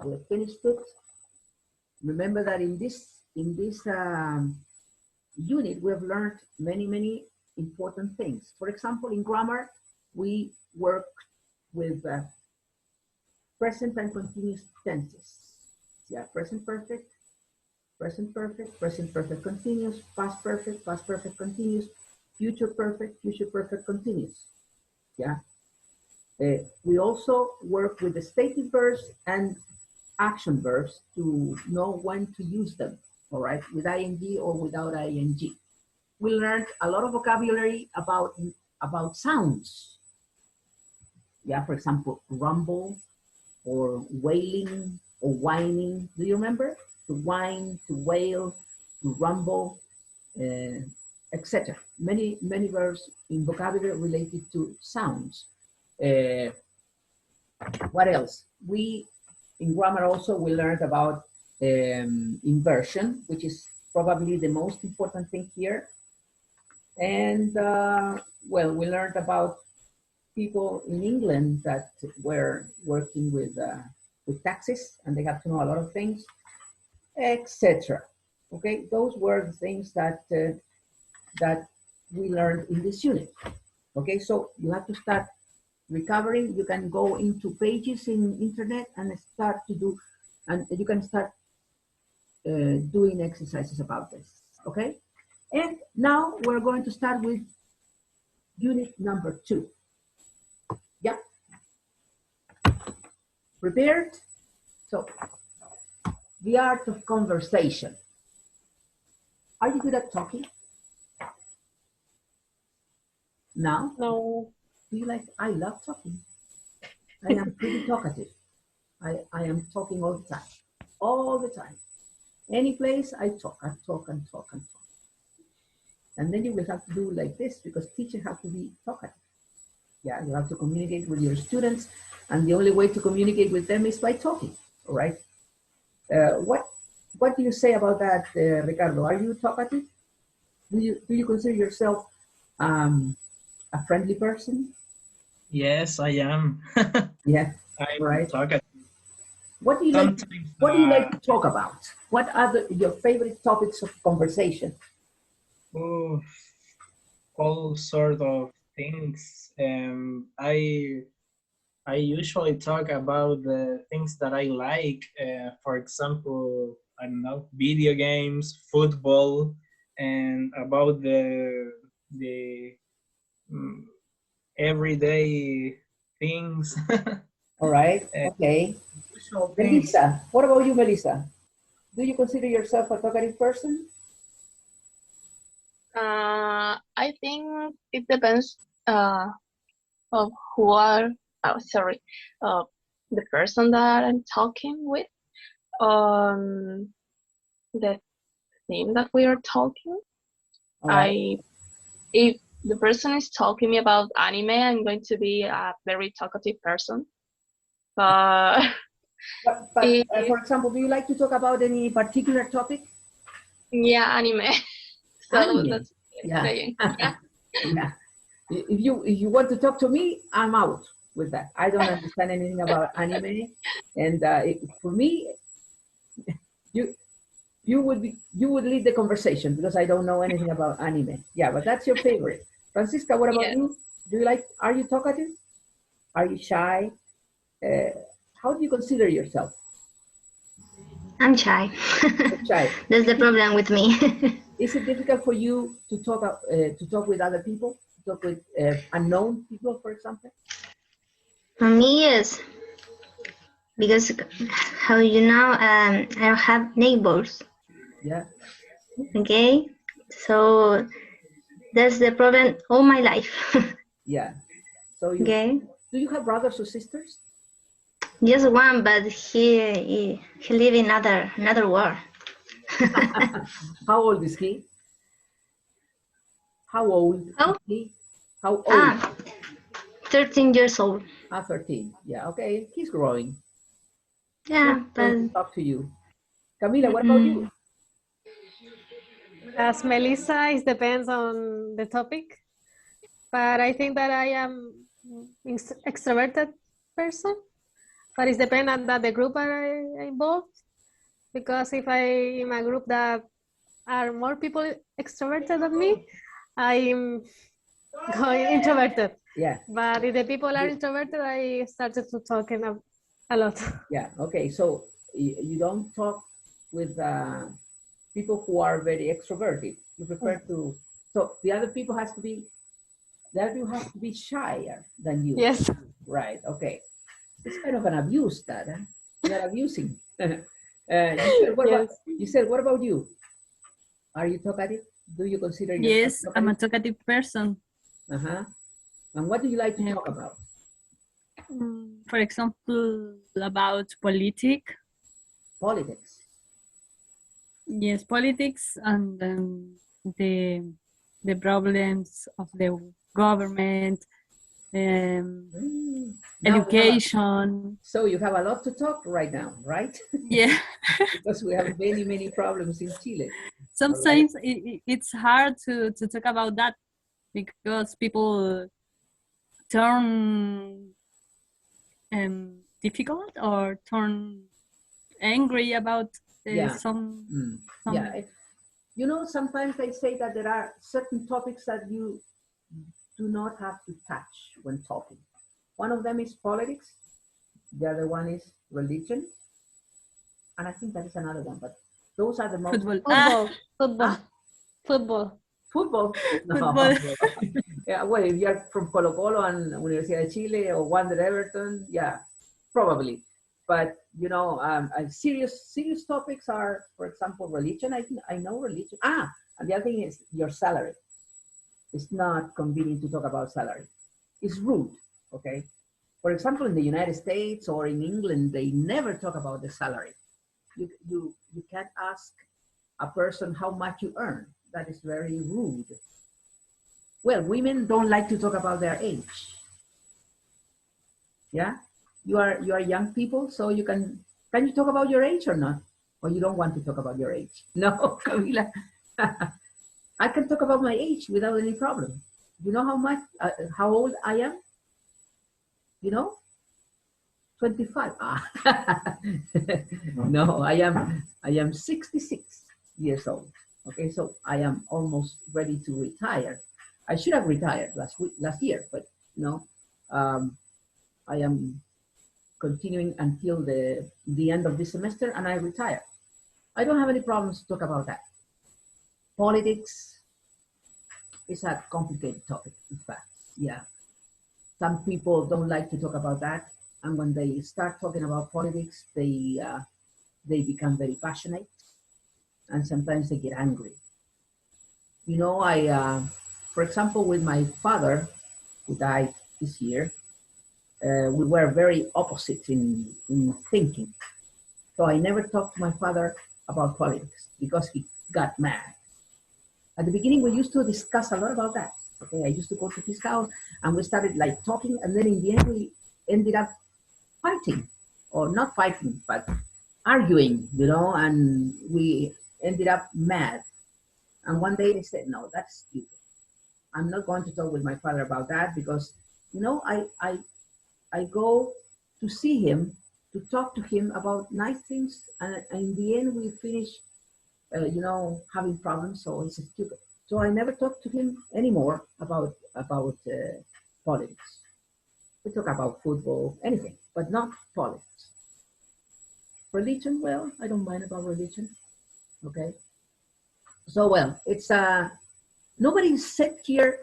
We've finished it. Remember that in this unit, we have learned many, many important things. For example, in grammar, we work with present and continuous tenses. Yeah, present perfect continuous, past perfect continuous, future perfect continuous. Yeah. We also work with the stative verbs and action verbs to know when to use them, all right, with ing or without ing. We learned a lot of vocabulary about sounds. Yeah, for example, rumble or wailing or whining. Do you remember? To whine, to wail, to rumble, etc. Many verbs in vocabulary related to sounds. What else? In grammar also we learned about inversion, which is probably the most important thing here. And well, we learned about people in England that were working with taxes, and they have to know a lot of things, etc. Okay, those were the things that that we learned in this unit. Okay, so you have to start recovering. You can go into pages in internet and start to do, and you can start doing exercises about this. Okay, and now we're going to start with unit number 2. Yeah, prepared? So, the art of conversation. Are you good at talking? Now? No. Do you like, I love talking. I am pretty talkative. I am talking all the time. All the time. Any place I talk and talk. And then you will have to do like this because teachers have to be talkative. Yeah, you have to communicate with your students, and the only way to communicate with them is by talking, all right? What do you say about that, Ricardo? Are you talkative? Do you consider yourself a friendly person? Yes, I am. Yeah, I'm right. talkative. What do you like? Sometimes, What do you like to talk about? What are your favorite topics of conversation? All sort of things. I usually talk about the things that I like. For example, I don't know, video games, football, and about the everyday things. All right. Okay. Usual things. Melissa, what about you, Melissa? Do you consider yourself a talkative person? I think it depends of who are, the person that I'm talking with, the theme that we are talking. All right. If the person is talking me about anime, I'm going to be a very talkative person. But for example, do you like to talk about any particular topic? Yeah, anime. So Anime. that's Yeah. yeah. Yeah. If you want to talk to me, I'm out with that. I don't understand anything about anime, and for me, you would lead the conversation because I don't know anything about anime. Yeah, but that's your favorite. Francisca, what about you? Are you talkative? Are you shy? How do you consider yourself? I'm shy. Shy. That's the problem with me. Is it difficult for you to talk with other people? To talk with unknown people, for example? For me, yes. Because how you know, I don't have neighbors. Yeah. Okay, so that's the problem all my life. Yeah. So Okay. Do you have brothers or sisters? Just one, but he live in another world. How old is he? How old is he? How old? 13 years old. 13. Yeah, okay. He's growing. Yeah, but talk to you. Camila, what about you? As Melissa, it depends on the topic, but I think that I am extroverted person, but it depends on that the group are involved, because if I in a group that are more people extroverted than me, I'm going introverted. Yeah. But if the people are introverted, I started to talking a lot. Yeah, okay, so you don't talk with people who are very extroverted. You prefer to, so the other people have to be shyer than you. Yes. Right, okay. It's kind of an abuse that, huh? You're abusing. You said, what about you? Are you talkative? Do you consider yourself Yes, talkative? I'm a talkative person. Uh-huh. And what do you like to talk about? For example, about politics. Politics. Yes, politics and the problems of the government, Now education. so you have a lot to talk right now, right? Yeah. Because we have many, many problems in Chile. Sometimes it's hard to talk about that because people turn difficult or turn angry about Yeah. some. Yeah. You know, sometimes they say that there are certain topics that you do not have to touch when talking. One of them is politics. The other one is religion. And I think that is another one, but those are the most. Football. Football. Football. Football? No. Football. Yeah, well, if you're from Colo Colo and Universidad de Chile or Wander Everton, yeah, probably. But you know, serious topics are, for example, religion. I know religion. And the other thing is your salary. It's not convenient to talk about salary. It's rude. Okay. For example, in the United States or in England, they never talk about the salary. You can't ask a person how much you earn. That is very rude. Well, women don't like to talk about their age. Yeah, you are young people, so you can you talk about your age or not? Or you don't want to talk about your age? No, Camila. I can talk about my age without any problem. You know how old I am? You know? 25. No, I am 66 years old. Okay, so I am almost ready to retire. I should have retired last year, but you know, I am continuing until the end of this semester, and I retire. I don't have any problems to talk about that. Politics is a complicated topic, in fact. Yeah, some people don't like to talk about that, and when they start talking about politics, they become very passionate, and sometimes they get angry. You know, for example, with my father, who died this year, we were very opposite in thinking. So I never talked to my father about politics because he got mad. At the beginning, we used to discuss a lot about that. Okay, I used to go to his house and we started like talking, and then in the end, we ended up fighting, or not fighting, but arguing, you know, and we ended up mad. And one day they said, no, that's stupid. I'm not going to talk with my father about that because, you know, I go to see him, to talk to him about nice things, and in the end we finish, you know, having problems, so it's stupid. So I never talk to him anymore about politics. We talk about football, anything, but not politics. Religion, well, I don't mind about religion, okay? So, well, it's nobody said here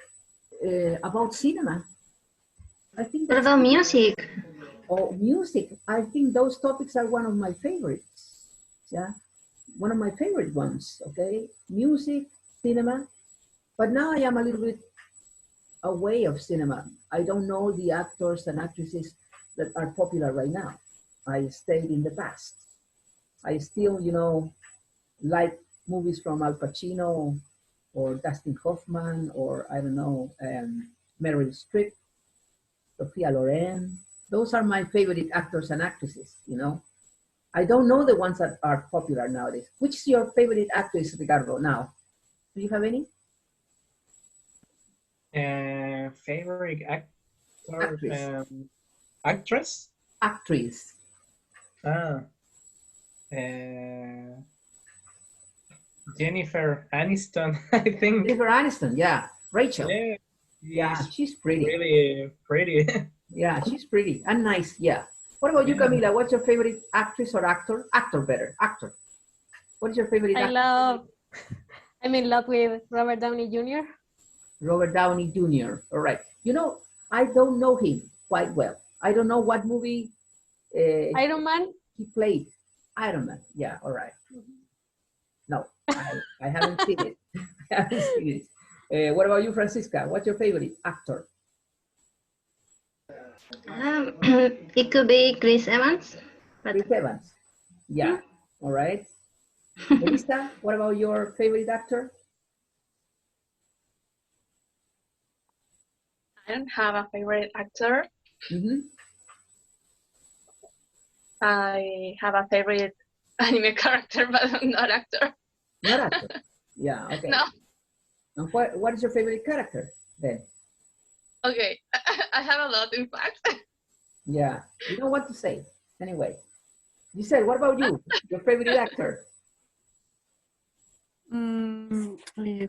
about cinema. I think What about music? Oh, music. I think those topics are one of my favorites. Yeah, one of my favorite ones. Okay, music, cinema. But now I am a little bit away of cinema. I don't know the actors and actresses that are popular right now. I stayed in the past. I still, you know, like movies from Al Pacino or Dustin Hoffman or I don't know, Meryl Streep, Sophia Loren. Those are my favorite actors and actresses, you know. I don't know the ones that are popular nowadays. Which is your favorite actress, Ricardo, now? Do you have any? Favorite actor? Actress. Actress? Actress. Jennifer Aniston, I think. Jennifer Aniston, yeah. Rachel. Yeah, she's pretty. Really pretty. Yeah, she's pretty and nice, yeah. What about you, Camila? What's your favorite actress or actor? Actor better, actor. What is your favorite actor? I'm in love with Robert Downey Jr. Robert Downey Jr. All right. You know, I don't know him quite well. I don't know what movie Iron Man. He played. Iron Man. Yeah, all right. No, I haven't seen it. I haven't seen it. What about you, Francisca? What's your favorite actor? It could be Chris Evans. Chris Evans. Yeah, all right. Melissa, what about your favorite actor? have a favorite actor. Mhm. I have a favorite anime character, but not actor. Not actor. Yeah, okay. No. And what is your favorite character then? Okay. I have a lot, in fact. Yeah, you know what to say. Anyway, you said, what about you? Your favorite actor?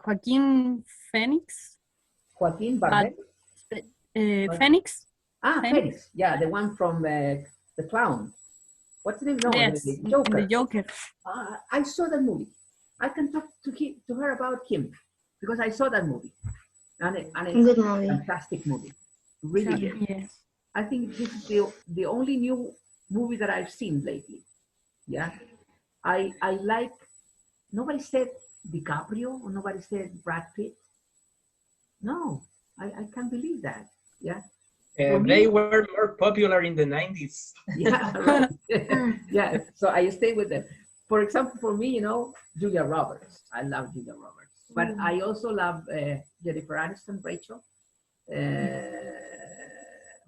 Joaquin Phoenix. Joaquin But, Bardem? Phoenix. Ah, Phoenix? Phoenix. Yeah, the one from the clown. What's the name? No, Yes, the Joker. the Joker. I saw that movie. I can talk to her about him because I saw that movie. And it's Good movie. a fantastic movie. Really good. Yes. I think this is the only new movie that I've seen lately. Yeah. I like, nobody said DiCaprio or nobody said Brad Pitt. No, I can't believe that. Yeah. They were more popular in the 90s. Yeah, right. Yeah, so I stay with them. For example, for me, Julia Roberts. I love Julia Roberts. But I also love Jennifer Aniston, Rachel.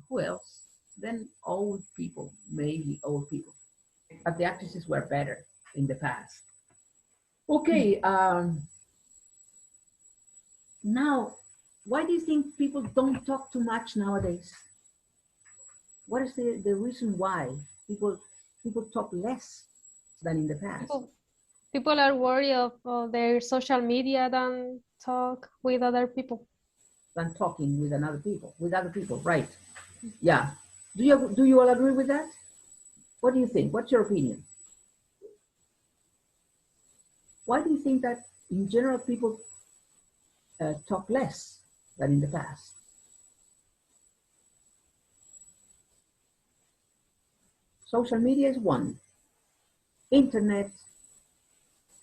Who else? Then old people, maybe old people. But the actresses were better in the past. Okay, now, why do you think people don't talk too much nowadays? What is the reason why people talk less than in the past? People are worried of their social media than talk with other people. Than talking with other people, right? Yeah. Do you all agree with that? What do you think? What's your opinion? Why do you think that in general people talk less than in the past? Social media is one. Internet,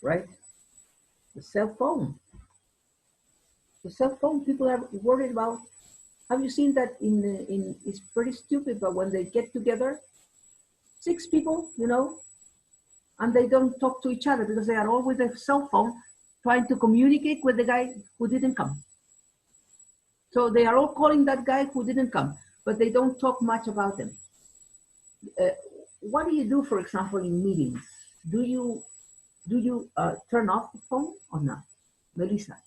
right? The cell phone. The cell phone, people are worried about. Have you seen that it's pretty stupid, but when they get together, 6 people, and they don't talk to each other because they are all with their cell phone trying to communicate with the guy who didn't come. So they are all calling that guy who didn't come, but they don't talk much about them. What do you do, for example, in meetings? Do you turn off the phone or not? Melissa,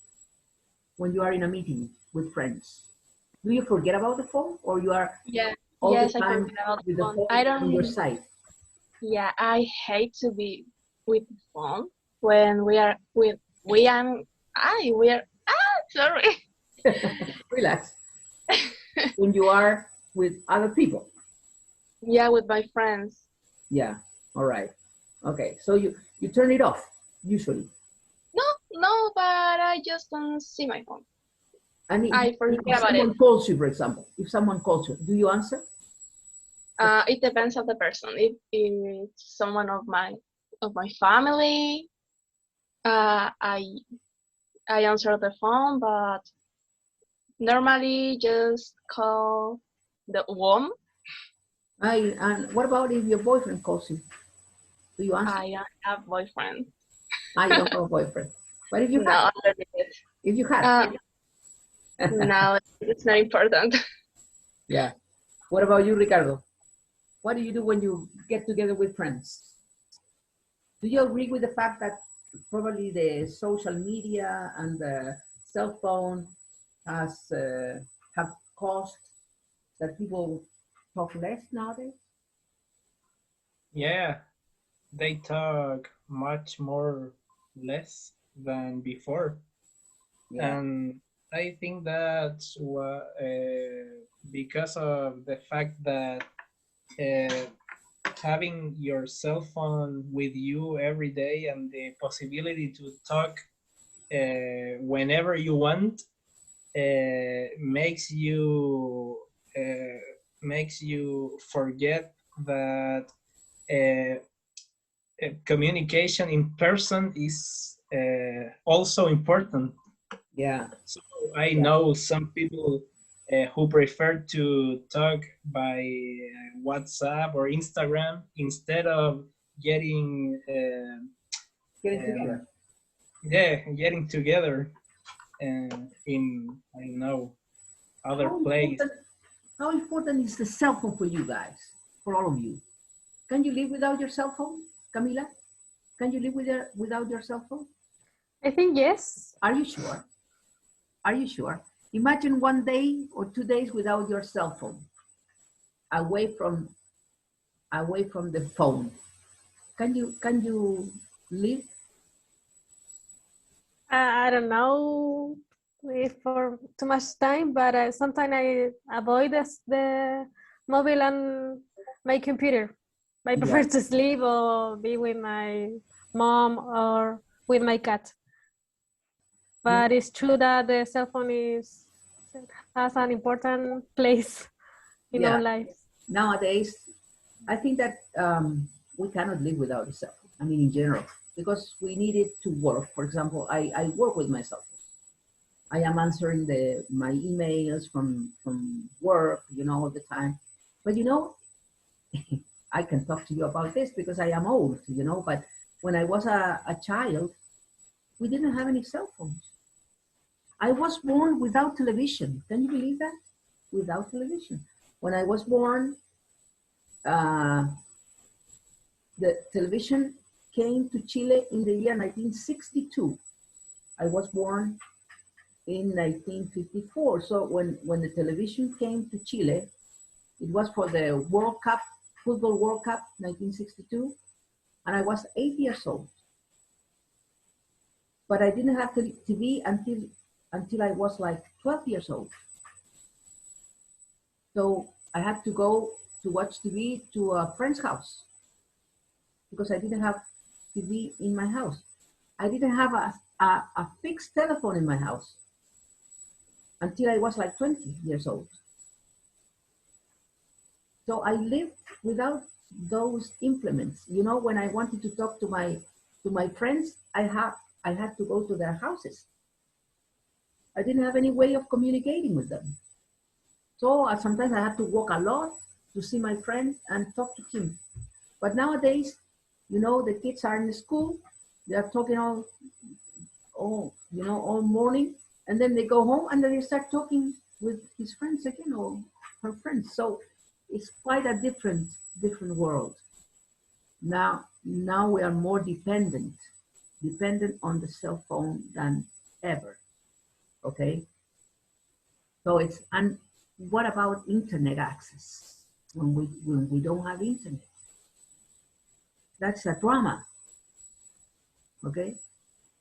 when you are in a meeting with friends, do you forget about the phone or you are all the time with the phone on your side? Yeah, I hate to be with the phone when we are sorry. Relax. When you are with other people. Yeah, with my friends. Yeah. All right. Okay. So you turn it off usually. No, but I just don't see my phone. And I forget if about someone it. calls you, for example, if someone calls you, do you answer? It depends on the person. If it's someone of my family, I answer the phone, but normally just call the home. And what about if your boyfriend calls you? Do you answer? I don't have boyfriend. I don't have a boyfriend. But if you No, had, I don't need it. if you had, No, it's not important. yeah. What about you, Ricardo? What do you do when you get together with friends? Do you agree with the fact that probably the social media and the cell phone have caused that people talk less nowadays? Yeah, they talk much more less than before. Yeah. And I think that's because of the fact that having your cell phone with you every day and the possibility to talk whenever you want makes you forget that communication in person is also important. Yeah. So I know some people who prefer to talk by WhatsApp or Instagram instead of getting together. Yeah, getting together in I don't know other place. How important is the cell phone for you guys, for all of you? Can you live without your cell phone, Camila? Can you live without your cell phone? I think yes. Are you sure? Are you sure? Imagine 1 day or 2 days without your cell phone, away from the phone. Can you live? I don't know if for too much time, but sometimes I avoid the mobile and my computer. I prefer to sleep or be with my mom or with my cat. But it's true that the cell phone has an important place in our lives. Nowadays, I think that we cannot live without a cell phone. I mean, in general, because we need it to work. For example, I work with my cell phone. I am answering my emails from work, all the time. But I can talk to you about this because I am old, but when I was a child, we didn't have any cell phones. I was born without television. Can you believe that? Without television. When I was born, the television came to Chile in the year 1962. I was born in 1954. So when the television came to Chile, it was for the World Cup, Football World Cup, 1962, and I was 8 years old. But I didn't have TV until I was like 12 years old. So I had to go to watch TV to a friend's house because I didn't have TV in my house. I didn't have a fixed telephone in my house until I was like 20 years old. So I lived without those implements. When I wanted to talk to my friends, I had to go to their houses. I didn't have any way of communicating with them. So sometimes I had to walk a lot to see my friend and talk to him. But nowadays, the kids are in school, they are talking all morning, and then they go home and then they start talking with his friends again or her friends. So it's quite a different world. Now we are more dependent on the cell phone than ever. Okay. So and what about internet access? When we don't have internet, that's a drama. Okay.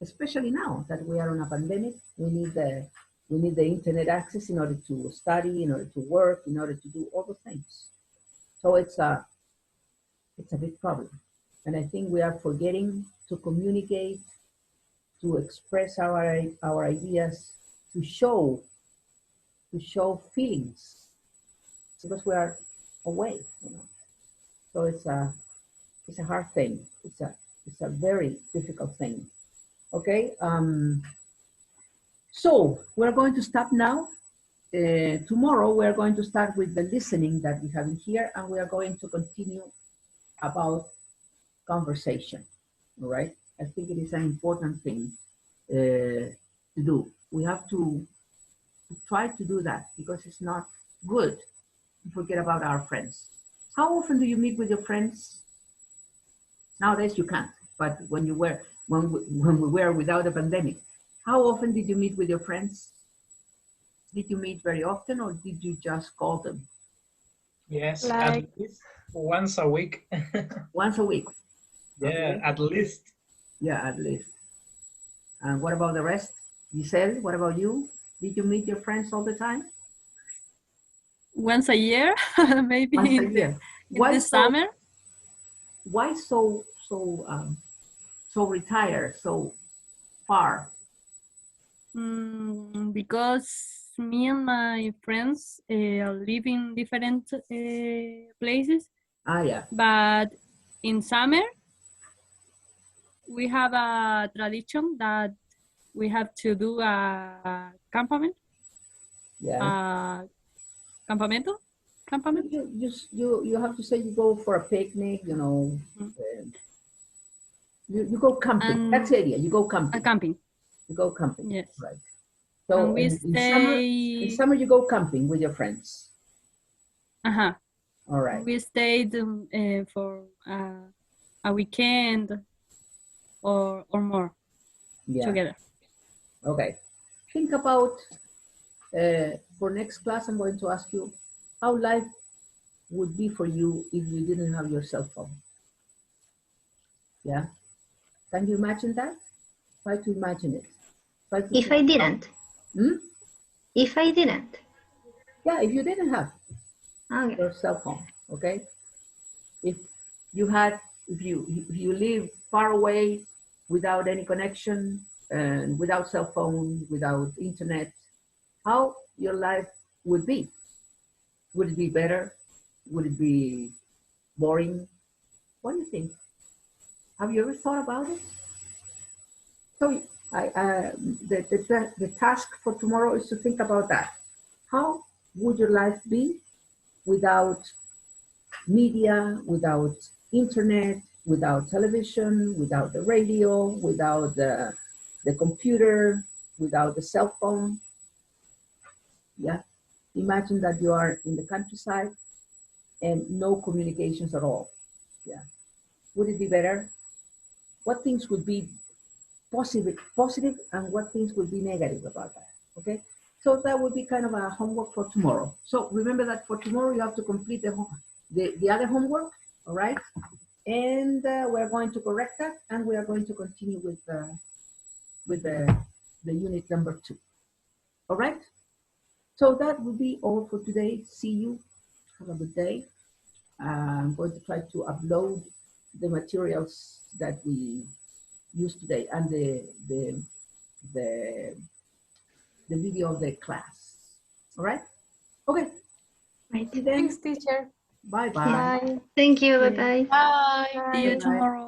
Especially now that we are on a pandemic, we need the internet access in order to study, in order to work, in order to do all the things. So it's a big problem. And I think we are forgetting to communicate, to express our ideas, to show feelings, because we are away, So it's a hard thing. It's a very difficult thing. Okay. So we're going to stop now. Tomorrow we're going to start with the listening that we have in here, and we are going to continue about conversation. All right. I think it is an important thing to do. We have to try to do that because it's not good to forget about our friends. How often do you meet with your friends? Nowadays you can't, but when we were without a pandemic, how often did you meet with your friends? Did you meet very often, or did you just call them? Yes, at least once a week. Once a week? Yeah, okay. At least. Yeah, at least. And what about the rest? Giselle, what about you? Did you meet your friends all the time? Once a year, maybe. Once a year. In the summer. Why so retired, so far? Because me and my friends live in different places. Yeah. But in summer, we have a tradition that we have to do a campament. Yeah. Campamento? You have to say you go for a picnic, you go camping. That's the idea. You go camping. Camping. You go camping. Yes. Right. So And we in summer you go camping with your friends. Uh-huh. All right. We stayed for a weekend or more together. Okay. Think about, for next class, I'm going to ask you how life would be for you if you didn't have your cell phone. Yeah. Can you imagine that? Try to imagine it. If I didn't. Hmm? If I didn't. Yeah, if you didn't have your cell phone, okay? If you live far away without any connection and without cell phone, without internet, how your life would be? Would it be better? Would it be boring? What do you think? Have you ever thought about it? So the task for tomorrow is to think about that. How would your life be without media, without internet, without television, without the radio, without the computer, without the cell phone? Yeah. Imagine that you are in the countryside and no communications at all. Yeah. Would it be better? What things would be positive and what things would be negative about that? Okay. So that would be kind of a homework for tomorrow. So remember that for tomorrow you have to complete the other homework. All right. And we're going to correct that and we are going to continue with the unit number 2. All right. So that will be all for today. See you. Have a good day. I'm going to try to upload the materials that we used today and the video of the class. All right? Okay. Right. Thanks, teacher. Bye-bye. Bye. Thank you. Bye-bye. Bye. See you tomorrow.